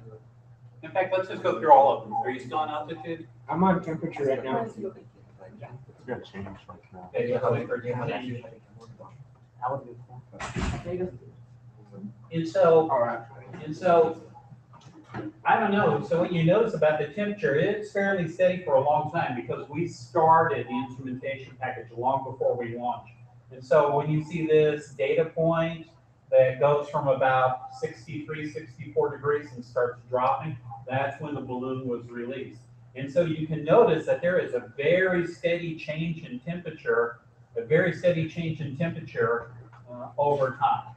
In fact, let's just go through all of them. Are you still on altitude? I'm on temperature right now. It's gonna change like now. Okay, let's wait for it to change. And so, I don't know, so what you notice about the temperature, it's fairly steady for a long time because we started the instrumentation package long before we launched. And so when you see this data point that goes from about 63, 64 degrees and starts dropping, that's when the balloon was released. And so you can notice that there is a very steady change in temperature, over time.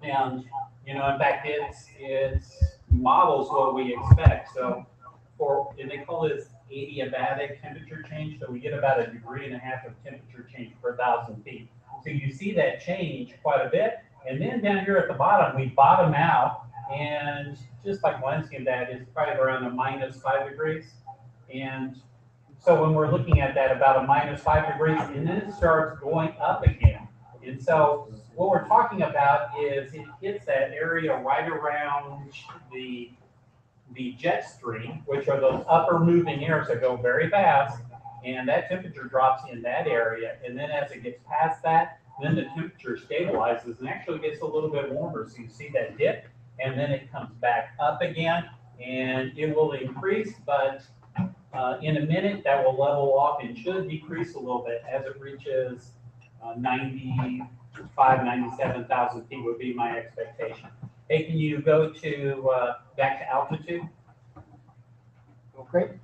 And, you know, in fact, it's models what we expect. So and they call this adiabatic temperature change. So we get about 1.5 degrees of temperature change per 1,000 feet. So you see that change quite a bit. And then down here at the bottom, we bottom out, and just like glancing at that, it's probably around a -5 degrees. And so when we're looking at that, about a -5 degrees, and then it starts going up again. And so what we're talking about is it hits that area right around the jet stream, which are those upper moving airs that go very fast, and that temperature drops in that area. And then as it gets past that, then the temperature stabilizes and actually gets a little bit warmer. So you see that dip, and then it comes back up again, and it will increase, but in a minute that will level off and should decrease a little bit as it reaches 95, 97,000 feet would be my expectation. Hey, can you go to back to altitude? Okay.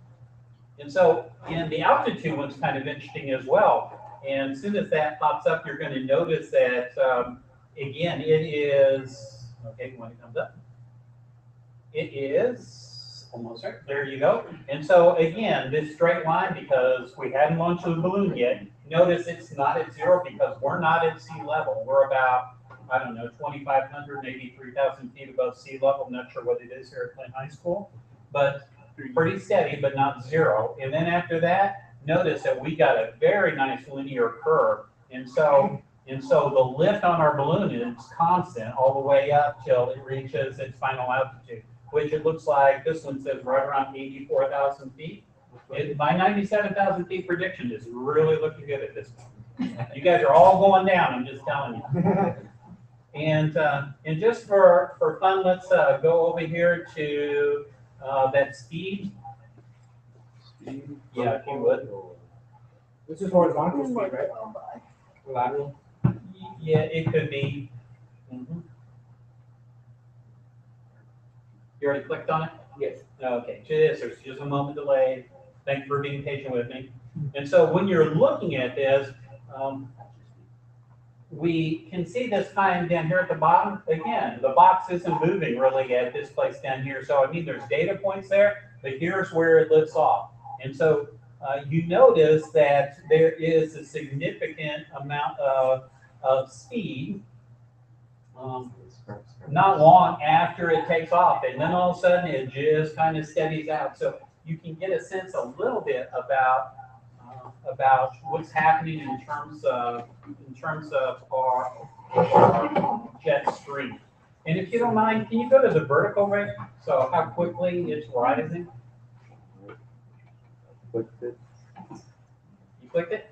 And so in the altitude one's kind of interesting as well. And as soon as that pops up, you're going to notice that, again, it is, okay, when it comes up, it is almost right. There you go. And so again, this straight line, because we hadn't launched the balloon yet, notice it's not at zero because we're not at sea level. We're about, I don't know, 2,500, maybe 3,000 feet above sea level. I'm not sure what it is here at Clint High School, but pretty steady, but not zero. And then after that, notice that we got a very nice linear curve. And so the lift on our balloon is constant all the way up till it reaches its final altitude, which it looks like this one says right around 84,000 feet. My 97,000 feet prediction is really looking good at this point. You guys are all going down, I'm just telling you. And just for fun, let's go over here to that speed. Yeah, if you would. This is horizontal speed, right? Lateral. Yeah, it could be. Mm-hmm. You already clicked on it? Yes. Okay, there's just a moment delay. Thank you for being patient with me. And so when you're looking at this, we can see this time down here at the bottom. Again, the box isn't moving really at this place down here. So I mean, there's data points there, but here's where it lifts off. And so you notice that there is a significant amount of speed not long after it takes off, and then all of a sudden it just kind of steadies out. So you can get a sense a little bit about what's happening in terms of our jet stream. And if you don't mind, can you go to the vertical rate? So how quickly it's rising? You clicked it?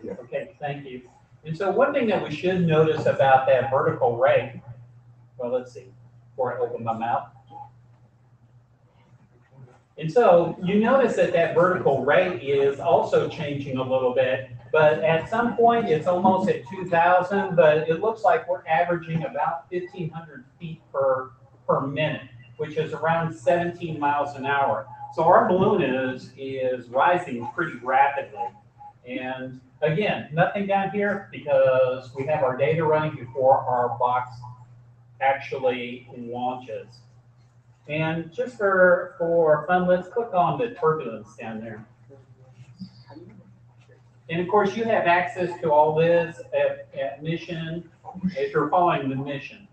Yeah. Okay, thank you. And so one thing that we should notice about that vertical rate well, let's see, before I open my mouth. And so you notice that that vertical rate is also changing a little bit, but at some point it's almost at 2,000, but it looks like we're averaging about 1,500 feet per minute, which is around 17 miles an hour. So our balloon is rising pretty rapidly. And again, nothing down here because we have our data running before our box actually launches. And just for fun, let's click on the turbulence down there. And of course, you have access to all this at mission if you're following the mission.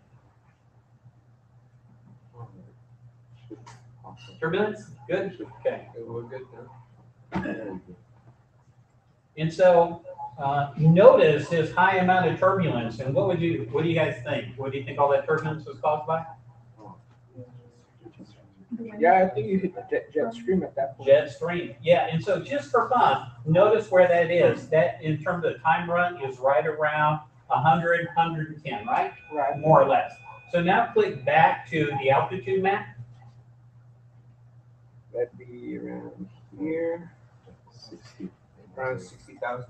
Turbulence? Good? Okay. We're good now. And so notice this high amount of turbulence. And what do you guys think? What do you think all that turbulence was caused by? Yeah, I think you hit the jet stream at that point. Jet stream, yeah. And so just for fun, notice where that is. That in terms of time run is right around 100, 110, right? Right. More or less. So now click back to the altitude map. That'd be around here. Around 60,000.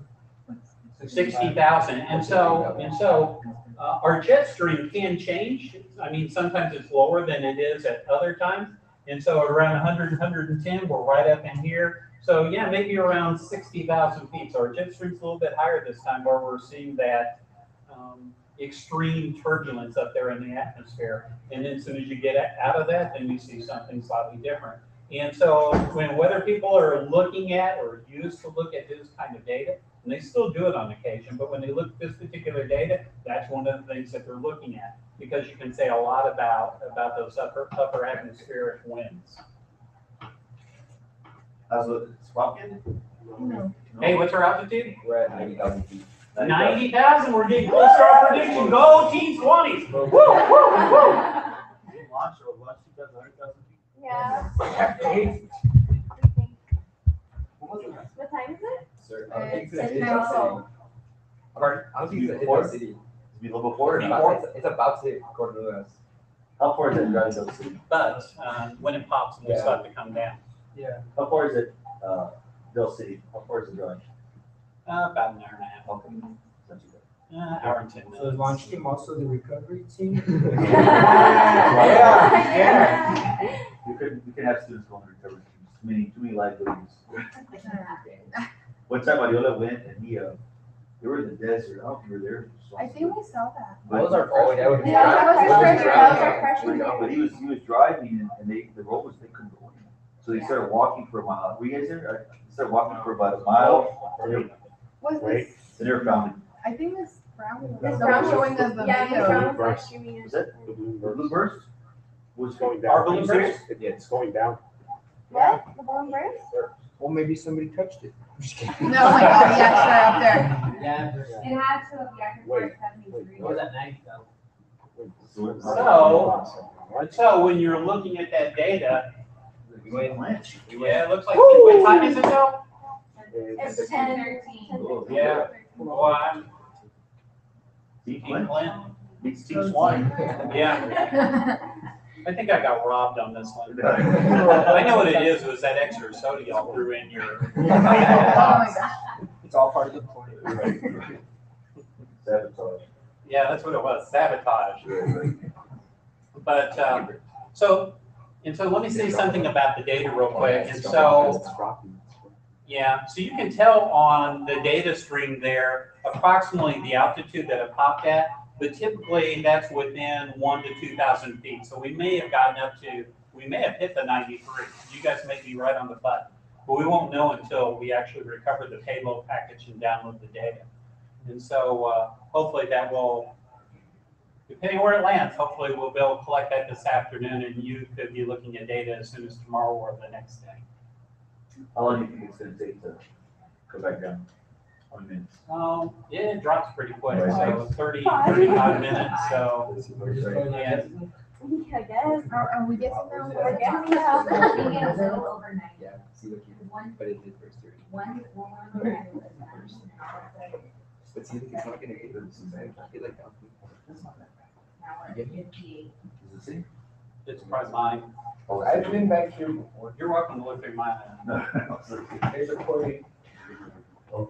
60,000. And so our jet stream can change. I mean, sometimes it's lower than it is at other times. And so around 100, 110, we're right up in here. So yeah, maybe around 60,000 feet. So our jet stream's a little bit higher this time where we're seeing that extreme turbulence up there in the atmosphere. And then as soon as you get out of that, then you see something slightly different. And so when weather people are looking at or used to look at this kind of data, and they still do it on occasion, but when they look at this particular data, that's one of the things that they're looking at, because you can say a lot about those upper atmospheric winds. How's it swapping? No. Hey, what's our altitude? We're at 90,000 feet. 90,000. We're getting close to our prediction. Go Team 20s. Woo, woo, woo. Launch 2,000 feet. Yeah. What time is it? Sir, I think it's it's about now. Pardon? I don't think it's Before? the city. It's be a little before. It's about to hit Cordonas. How far is it driving to the city? But when it pops, it will start to come down. Yeah. How far is it, Bill City? How far is it driving? About an hour and a half. Okay. Not too bad. Hour and 10 So minutes. the launch team, also the recovery team. Yeah. We could have students going to recovery teams. Too many liabilities. One time Mariola went and they were in the desert. I don't think we were there. I think we saw that. Those are always that would be Yeah, that was our freshman year. But he was driving and the road was, they couldn't go in. So they started walking for a mile. Were you guys there? They started walking for about a mile. Was this? They never found it. I think Miss Brown was Miss the Brown one showing us the Yeah, Miss video. Brown was like giving Was us. that the blue burst? It's going down. Our balloon burst? Yeah, it's going down. What? The balloon burst? Well, maybe somebody touched it. I'm just kidding. No, oh my God, yeah, sure, up there. Yeah. It had to have been Wait, 73. It was at 90,000. So when you're looking at that data, We went. yeah, it looks like, what time is it though? It's 10:13. Yeah. Well, I'm Team Team Clint. Clint. Beats Team Swan. Yeah. I think I got robbed on this one. I know what it is. It was that extra soda y'all threw in your. Oh my gosh. It's all part of the plan. Sabotage. Yeah, that's what it was. Sabotage. But so let me say something about the data real quick. And so yeah, so you can tell on the data stream there approximately the altitude that it popped at. But typically that's within 1,000 to 2,000 feet. So we may have gotten up to, we may have hit the 93. You guys may be right on the button, but we won't know until we actually recover the payload package and download the data. And so hopefully that will, depending where it lands, hopefully we'll be able to collect that this afternoon and you could be looking at data as soon as tomorrow or the next day. How long do you think it's going to take to go back down? How many minutes? Yeah, it drops pretty quick, Right. so 30, 35 minutes, so. I Yeah. guess. Are we getting there? We're getting there. We get there. overnight. Yeah, see what you One, but it did first 30. one. But see, it's not gonna hit them. I feel like It's probably mine. Oh, I've been back here before. You're welcome to look through mine. There's a quarry. On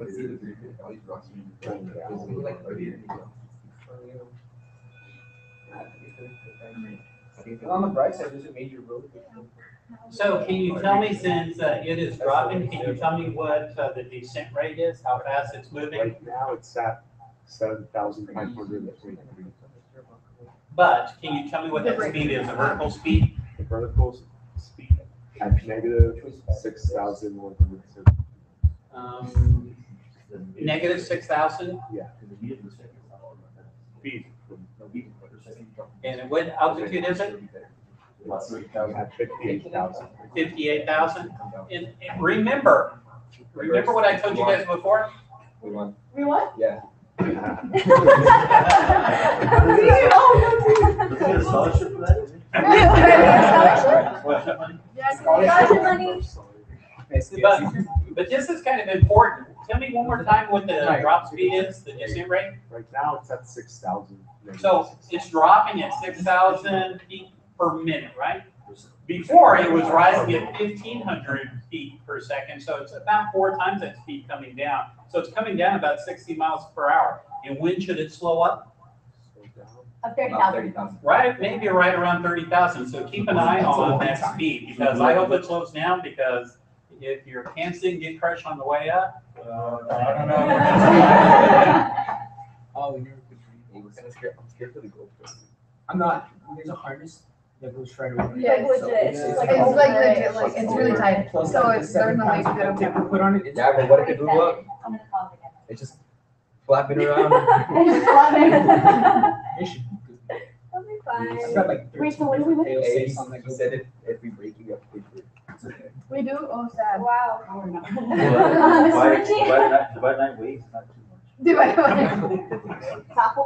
the bright side, there's a major road. So can you tell me, since it is dropping, can you tell me what the descent rate is, how fast it's moving? Right now, it's at 7,523. But can you tell me what that speed is, the vertical speed? The vertical speed at negative 6,130. Negative 6,000? Yeah. Speed. And what altitude is it? At 58,000. 58,000? And remember what I told you guys before? We won. We what? Yeah. Does he get a scholarship for that? Scholarship money? Scholarship money. But this is kind of important. Tell me one more time what the drop speed is, the descent rate. Right now, it's at 6,000. So it's dropping at 6,000 feet per minute, right? Before it was rising at 1,500 feet per second, so it's about 4 times that speed coming down. So it's coming down about 60 miles per hour. And when should it slow up? Of 30,000. Right, maybe right around 30,000. So keep an eye on that speed, because I hope it slows down, because if you're canceling, get crushed on the way up. I don't know. Oh, we never could read. We're kind of scared. I'm scared for the GoPro. I'm not. There's a harness that goes right away. Yeah, it's legit. It's like legit. Like it's really tight. So it's there's no way to get Tip to put on it. Yeah, but what if it blew up? I'm gonna call it again. It's just flapping around. It should. I'll be fine. I've got like Wait, so what do we look Hey, safe on that he said if we break, you have to pay for it. It's okay. We do? Oh, sad. Wow. Divide 9 ways, not too much. Taco.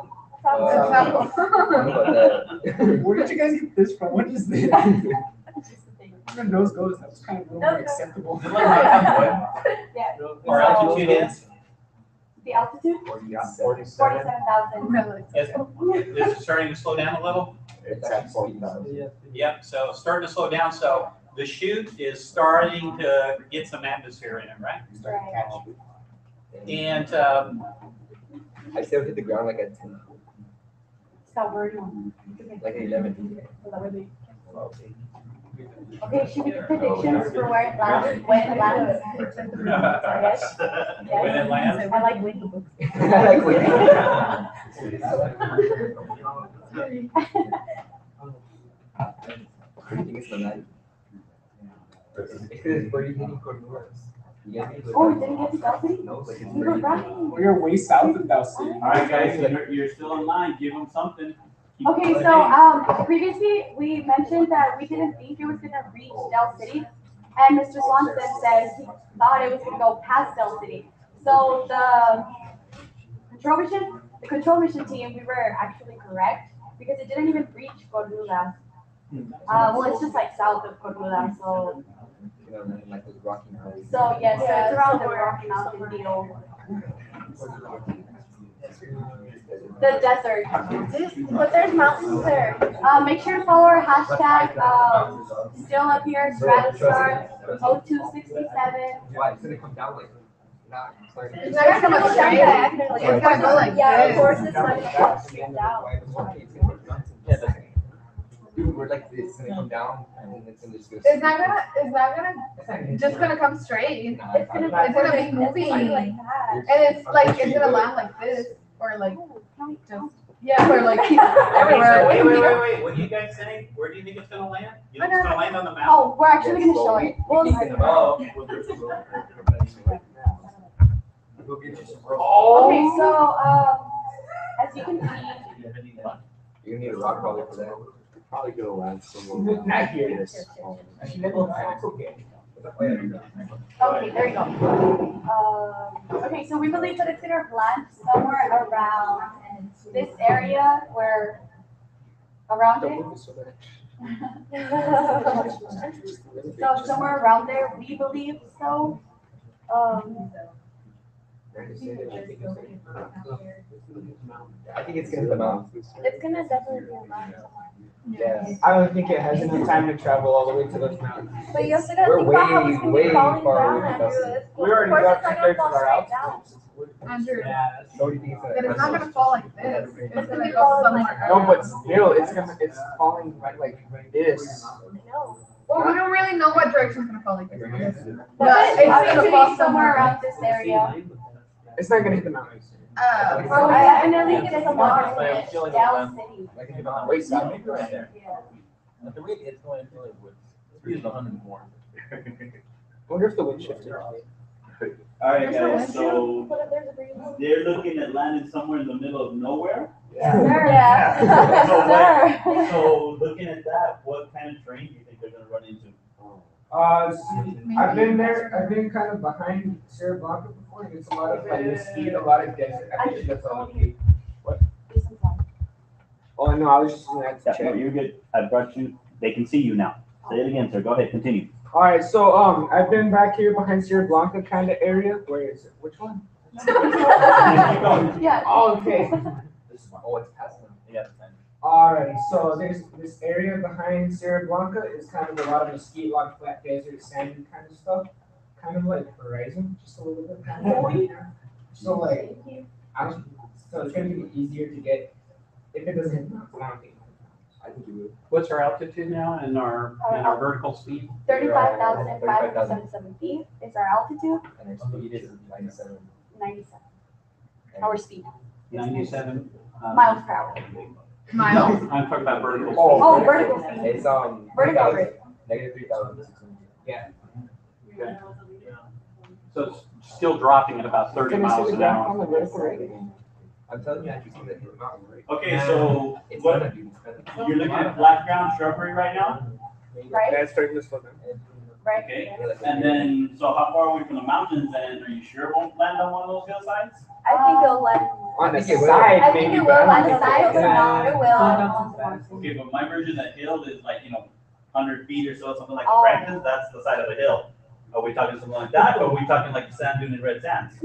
Where did you guys get this from? What is this? Where nose goes, that was kind of a little more acceptable. Yeah. Our altitude is? The altitude? 47,000. Is it starting to slow down a little? It's at 40,000. Yep, so starting to slow down. So the chute is starting to get some atmosphere in it, right? And I still hit the ground like at 10. Stop worrying. Like at 11. Okay, should we do predictions for where it lands? When it lands? Yes. when it lands, I like Winky Books. I like Winky What do you think it's gonna like? It's pretty hitting corners. Oh, we didn't get to South City? No, like it's We were right. We're way south of Dow City. all right, guys, you're still in line. Give them something. Keep Okay, going. so previously we mentioned that we didn't think it was gonna reach Del City, and Mr. Swanson said he thought it was gonna go past Del City. So the control mission team, we were actually correct because it didn't even reach Cordula. Well, it's just like south of Cordula, so like those Rocky Mountains. so yes, so it's around the Rocky Mountain deal. The desert. But there's mountains there. Make sure to follow our hashtag. Still up here, StratoStar 0267. Why? It's gonna come down like not. It's not gonna come up straight. It's gonna go like Yeah, of this. course it's gonna come straight down. We're like this, it's gonna come down and then it's gonna just go. It's not just gonna come straight. It's gonna be moving. like that. And it's gonna land like this. Or like just or like everywhere. Wait. What do you guys think? Where do you think it's gonna land? You think it's gonna land on the mountain? Oh, we're actually gonna show it. Well, okay, so as you can see, You need a rock crawler for that. Probably gonna land somewhere. Not here. okay, there you go. Okay, so we believe that it's gonna land somewhere around this area where around it. So somewhere around there, we believe so. I think it's gonna hit the mountain. It's gonna definitely be a mountain. Yes. I don't think it has enough time to travel all the way to those mountains. But you also gotta We're think about how it's gonna way be falling far down, away from Andrew. us. It's, We already of course got it's not two-thirds gonna of fall our straight down. Andrew. So what do you think it's But it's not gonna fall like this. It's gonna gonna go fall somewhere No, but else. still, it's falling right like this. I know. Well, we don't really know what direction it's gonna fall like this. But It's it's gonna going to fall be somewhere around this area. It's not gonna hit the mountains. I definitely think it's a mountain down city. Like it's on the way south. Yeah. At the rate it's going, it's 100 more. I wonder if the wind shifted. All right, guys, so they're looking at landing somewhere in the middle of nowhere. Yeah. So, Sure. so looking at that, what kind of terrain do you think they're gonna run into? I've been there. I've been kind of behind Sierra Blanca before, and it's a lot of like mesquite, a lot of desert. I think that's all I need. What? Oh no, I was just using that to Yeah, check. no, you're good. I brought you, they can see you now. Say it again, sir. Go ahead, continue. All right, so I've been back here behind Sierra Blanca kind of area. Where is it? Which one? Yeah. Oh, okay. Oh, it's past them. Yeah. Alrighty, so there's this area behind Sierra Blanca is kind of a lot of mesquite, a lot of flat desert, sandy kind of stuff. Kind of like Horizon, just a little bit. Kind of. So like, so it's gonna be easier to get if it doesn't hit the mountain. I think it will. What's our altitude now and our vertical speed? 35,577 feet is our altitude. And our speed is 97. 97. Our speed. 97 Miles per hour. Miles. No, I'm talking about vertical speed. Oh, vertical speed. It's Vertical rate. negative 3,600. Yeah. Okay. So it's still dropping at about 30 miles an hour. I'm telling you, I can see that hit the mountain, right? Okay, so It's what, gonna do. you're looking at black ground shrubbery right now? Right? That's starting to slow down. Right. Okay, and then, so how far away from the mountains, and are you sure it won't land on one of those hillsides? I think it'll land. On the I think it will. side, I think maybe, it but will I on don't the think side, but not, it will on the Okay, but my version of hill is like, 100 feet or so, something like Oh. the practice, that's the side of a hill. Are we talking something like that, or are we talking like the sand dune in Red Sands?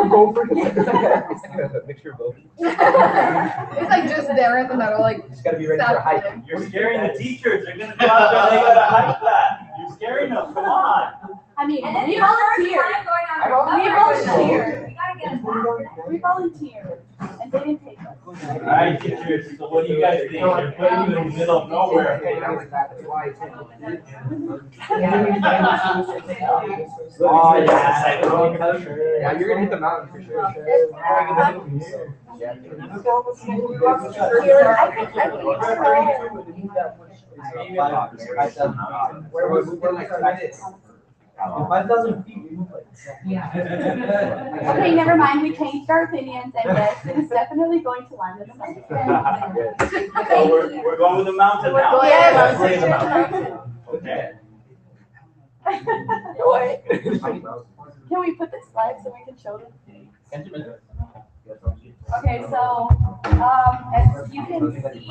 Go for It's like a mixture of both. It's like just there in the middle, like. Just gotta be ready for a hike. You're scaring the teachers, they're gonna go out there, they gotta hike that. You're scaring them, come on. I mean, And then we the first volunteered. time going on. We volunteered. We gotta get it back. We volunteered, and they didn't take us. All right, teachers, so what do you guys think? They're putting you in the middle of nowhere. Oh, yeah. Yeah, you're gonna hit the mountain for sure. Yeah. We're like 5,000 feet. Okay, never mind. We changed our opinions, and yes, it is definitely going to land in the mountain. So we're going with the mountain now. Yeah, We're going with the mountain. Okay. Can we put this slide so we can show them? Okay, so as you can see,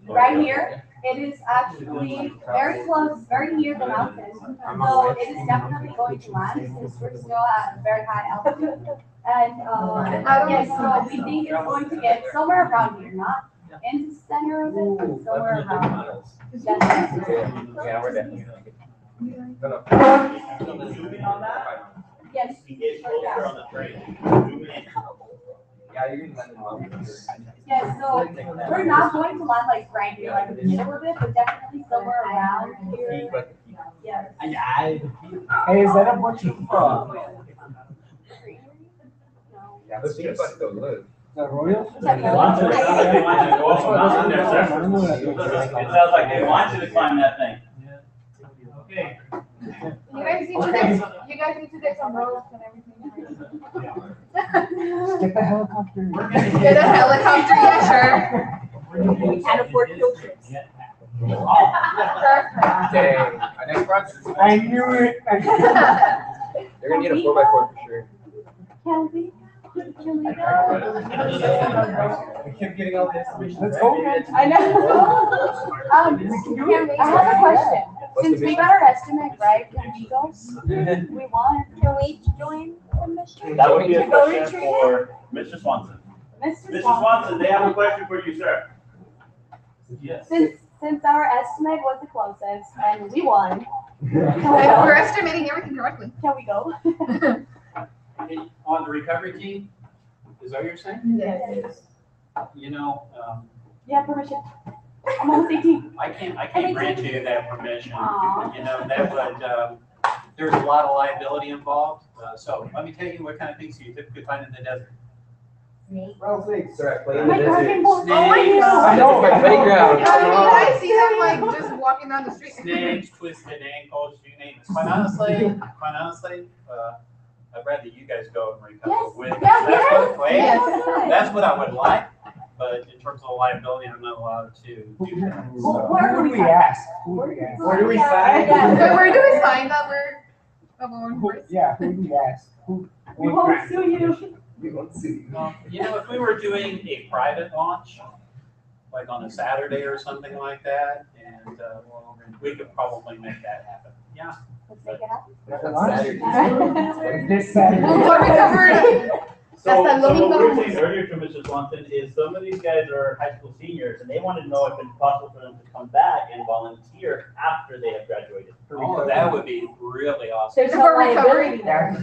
right here, it is actually very close, very near the mountain. So it is definitely going to land since we're still at a very high altitude. And yes, so we think it's going to get somewhere around here, not in the center of it, but somewhere around. Yeah, we're definitely gonna get. Zooming on that? Yes. Get closer on the train. Zoom in. Yeah, you're gonna land in the mountain. Yes, so we're not going to land like right here, like in the middle of it, but definitely somewhere around here. Yes. Hey, is that a bunch of Yeah, let's think about it though, look. Royals? It sounds like they want you to go up a mountain there, sir. It sounds like they want you to climb that thing. Okay. You guys need to get some ropes and everything. Get the helicopter. Get a helicopter, yeah, sure. We can't afford field trips. Dang, our next project. I knew it. They're gonna need a 4x4 for sure. Can we? Can we go? We keep getting all this. Let's go. I know. I have a question. Since we got our estimate right, can we go? We want. Can we join the mission? That would be a To go question retrieve for Mr. Swanson. Mr. Swanson, they have a question for you, sir. Yes. Since our estimate was the closest and we won, We're estimating everything correctly. can we go? On the recovery team, is that what you're saying? Yes. You know, You have permission. I'm almost 18. I can't grant you that permission. You know, that would, there's a lot of liability involved. So let me tell you what kind of things you typically find in the desert. Rattlesnakes are at play in My the garden desert. board. Oh my Snakes. God. I know, my playground. I see them like just walking down the street. Snakes, twisted ankles, you name it. Quite honestly, I'd rather you guys go and recover with. That's what I would like, but in terms of liability, I'm not allowed to do that. Who Where do we ask? Where do we sign? Where do we sign that we're Yeah, who do we ask? Who? We won't sue you. We won't sue you. You know, if we were doing a private launch, like on a Saturday or something like that, and we could probably make that happen. Yeah. Let's make it happen. This Saturday. We'll recover. So That's what the we were local- saying earlier to Mr. Swanson is some of these guys are high school seniors and they want to know if it's possible for them to come back and volunteer after they have graduated. Oh, that would be really awesome. There's no liability there.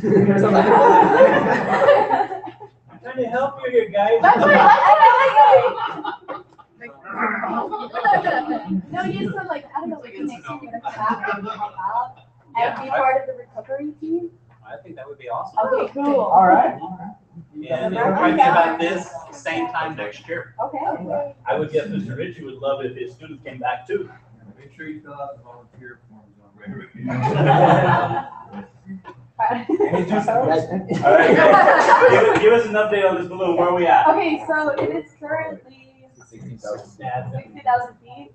I'm trying to help you here, guys. That's right. No, you said like, I don't know, like next year you're gonna come out and help out and be part of the recovery team. I think that would be awesome. Okay, cool. All right. And we're talking about this same time next year. Okay. I would guess Mr. Ritchie would love if his students came back too. Make sure you fill out the volunteer forms on regular. All right, guys. Give us an update on this balloon. Where are we at? Okay, so it is currently 60,000 feet.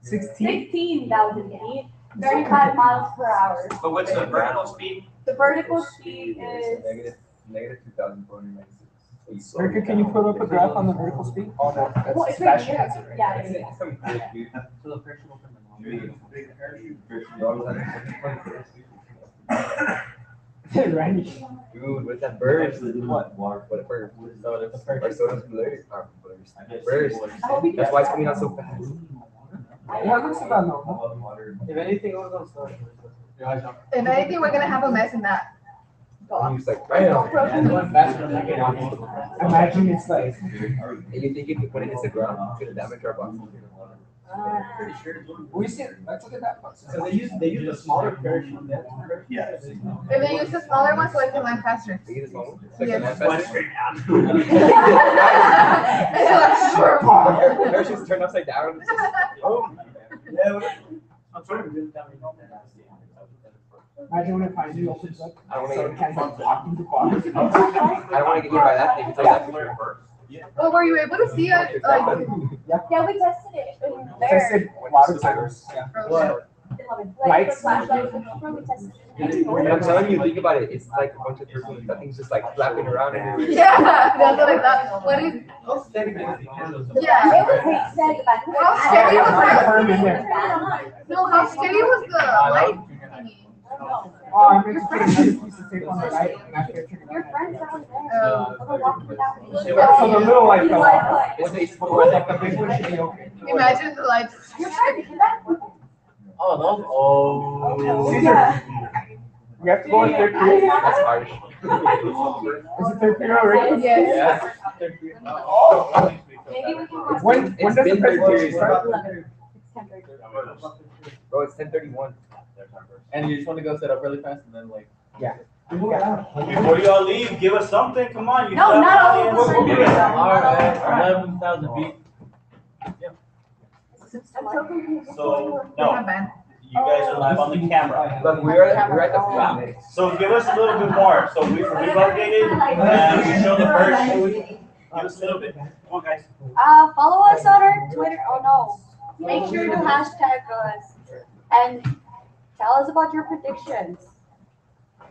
16,000 feet, 35 miles per hour. But what's the vertical speed? The vertical speed is Negative 2,496. Erica, can you put up a graph on the vertical speed? Oh, no, that's well, it's right fashion. here. Yeah, it is. It's coming through, So the friction will come Right. dude, with that burst, what a burst. Our soda's blurred. Burst. That's why it's coming out so fast. Yeah, it looks about normal. If anything goes on, sorry. If anything, we're gonna have a mess in that. I'm just like, right. Imagine it's like. And you think if when it hits the ground, it's gonna damage our box. Pretty sure. We see. Let's look at that box. So they use the smaller parachute. Yes. If they use the smaller one so it can land faster. They use the small one? Yes. Parachutes turn upside down. Oh. Yeah, I'm trying to really tell me no. Imagine when it finally opens up. I don't So want it can't like blocking the box. I don't want to get hit by that thing. It's like that first. Well, were you able to see it? Like, Yeah, we tested it in there. Tested a lot of times. Yeah. What? Like Lights. the flashlight, we tested it. And I'm telling you, think about it. It's like a bunch of people. That thing's just like flapping around everywhere. yeah, that's what I thought. What is? Yeah. It was steady, but How steady was that? Firm in there. No, how steady was the light? Oh, I meant to put another piece of tape on the light and after I took it your out. friends that was there. We're walking without me. So the little light fell off. What they Like the big one should be okay. Imagine the lights. Your friends did that? Oh, those. Oh. Caesar, we have to go in third period. That's harsh. Is it third period already? Yes. Oh. Maybe we can. When does the been third presentation period. start? Bro, it's 10:31. And you just want to go set up really fast and then like. Yeah. Before y'all leave, give us something. Come on. You No, got not all audience. of us are doing that. All right, 11,000 feet. So, no, you guys are live on the camera. Look, we're at the flat. So give us a little bit more. So we've updated and we show the first. Give us a little bit. Come on, guys. Follow us on our Twitter. Oh no. Make sure to hashtag us and tell us about your predictions.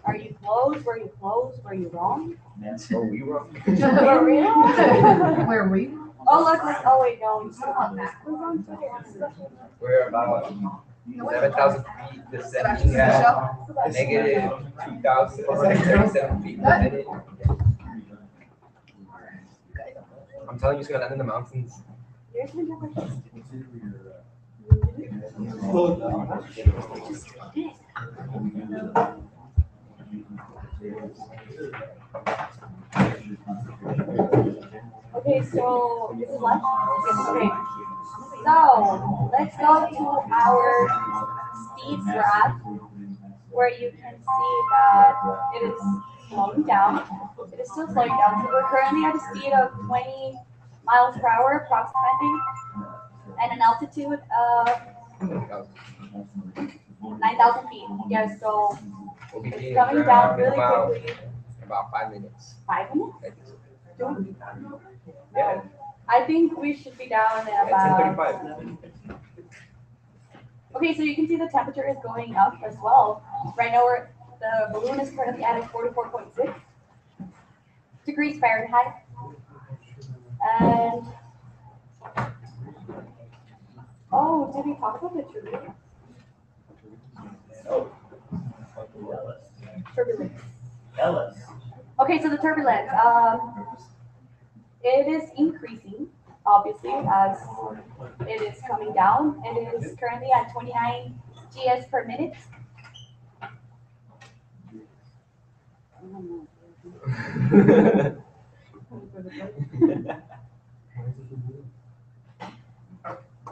Are you close? Were you close? Were you wrong? Oh, we were. Were we? Where we? Oh look! Oh wait, no. You still have that. Who's on Twitter? We're about 7,000 feet descending at negative 2,637 feet per minute. I'm telling you, it's gonna land in the mountains. Okay, so this is lunch? Yes, okay. So let's go to our speed graph where you can see that it is slowing down. It is still slowing down. So we're currently at a speed of 20 miles per hour approximately and an altitude of 9,000 feet. Yes, so We'll be it's hitting coming the down ground really quickly. about 5 minutes. 5 minutes? I think so. Yeah. I think we should be down at about 10:35. Okay, so you can see the temperature is going up as well. Right now, the balloon is currently at 44.6 degrees Fahrenheit. And oh, did we talk about the turbulence? Turbulence. Tell us. Okay, so the turbulence, it is increasing, obviously, as it is coming down. It is currently at 29 GS per minute.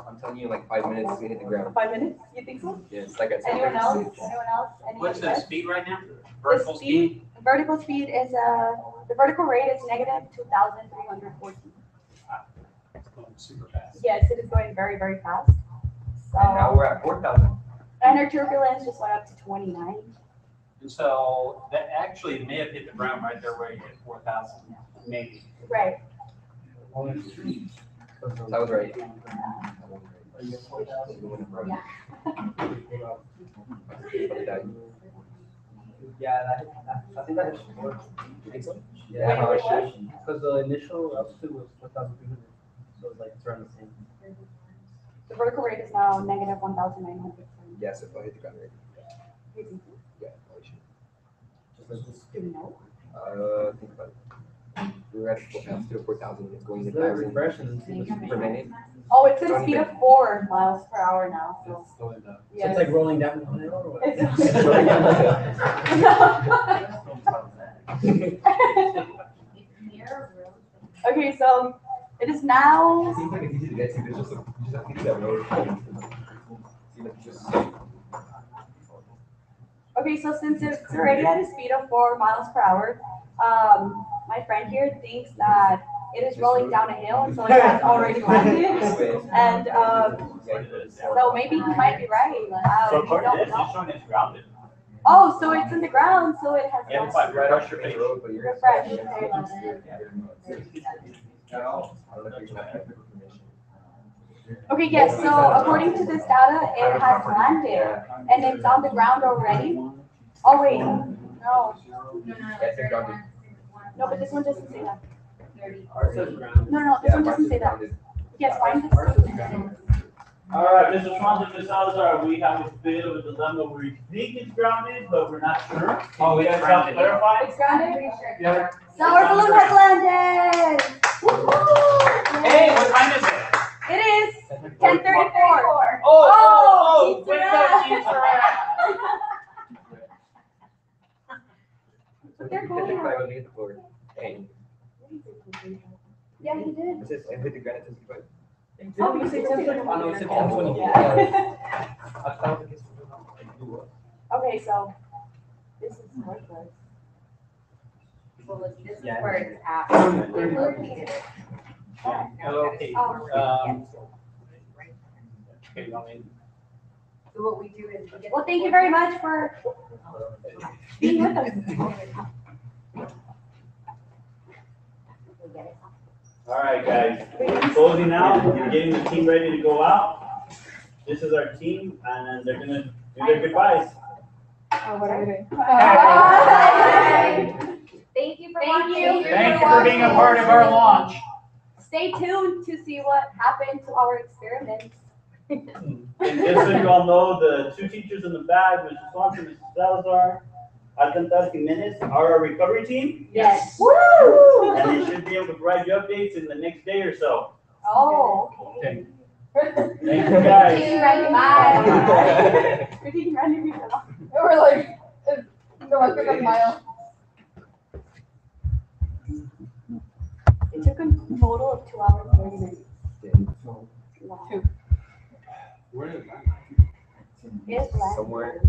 I'm telling you, in like 5 minutes, we hit the ground. 5 minutes? You think so? Yeah, it's like at Anyone else? 10:36. Anyone else? Any What's the guess? speed right now? The Vertical speed? Vertical speed is the vertical rate is negative 2,314. It's going super fast. Yes, it is going very, very fast. So, And now we're at 4,000. and our turbulence just went up to 29. And so that actually may have hit the ground right there where you hit 4,000, maybe. Right. That was right. Yeah, I think that is more. You think so? Yeah, how it should. because the initial altitude was 1,300, so it's like it's around the same. The vertical rate is now negative 1,900. Yes, if I hit the ground right. You think so? Yeah, I should. Just like this. Do we know? Think about it. We're at altitude of 4,000. It's going to The 1,000 regression per minute. Oh, it's at a speed of 4 miles per hour now. So. It's going down. So it's like rolling down the hill or what? Okay, so it is now. It seems like it's easy to get to. There's just you just have to do that road. See, like, just Okay, so since it's already at a speed of 4 miles per hour, my friend here thinks that it is rolling down a hill, and so it has already landed. And so maybe he might be right. So We according to don't this, know. it's showing it's grounded. Oh, so it's in the ground, so it has Yeah, less but right off your face. road, but you're refresh. Okay, yes, so according to this data, it has landed, and it's on the ground already. Oh, wait, no. No, but this one doesn't say that. No, this one doesn't say that. Yes, find this. All right, Mr. Swan, Mr. Salazar, we have a bit of a dilemma where we think it's grounded, but we're not sure. Oh, we it's guys grounded. clarify? It's grounded? Yeah. So our balloon has landed! Woohoo! Hey, what time is it? It is 10:34. Oh, Pizza wake Rat. up, Pizza Rat. But they're I cool. think I would hit the floor. Hey, Yeah, he did. it says I hit the ground at 65. Oh, you said 10:20. Oh, no, it's 10:20. Yeah. I thought it was Okay, so this is worthless. Well, this is Yeah. where it's at. Hello, Kate. Oh. Okay, I mean, So what we do is we get. Well, thank you very much for being with us. All right, guys, we're closing out, we're getting the team ready to go out. This is our team, and they're gonna do their goodbyes. Oh, what are we doing? Thank you for Thank watching. you. thank you for being a part of our launch. Stay tuned to see what happened to our experiments. And just so you all know, the two teachers in the back, Mrs. Swanson, Mrs. Salazar, Alcantar Jimenez, are our recovery team. Yes. Woo! And they should be able to provide you updates in the next day or so. Oh. Okay. Thank Thank you guys. Bye. We're like, no, I think a mile. It took a total of 2 hours and 30 minutes. Wow. Where is that? It's Somewhere.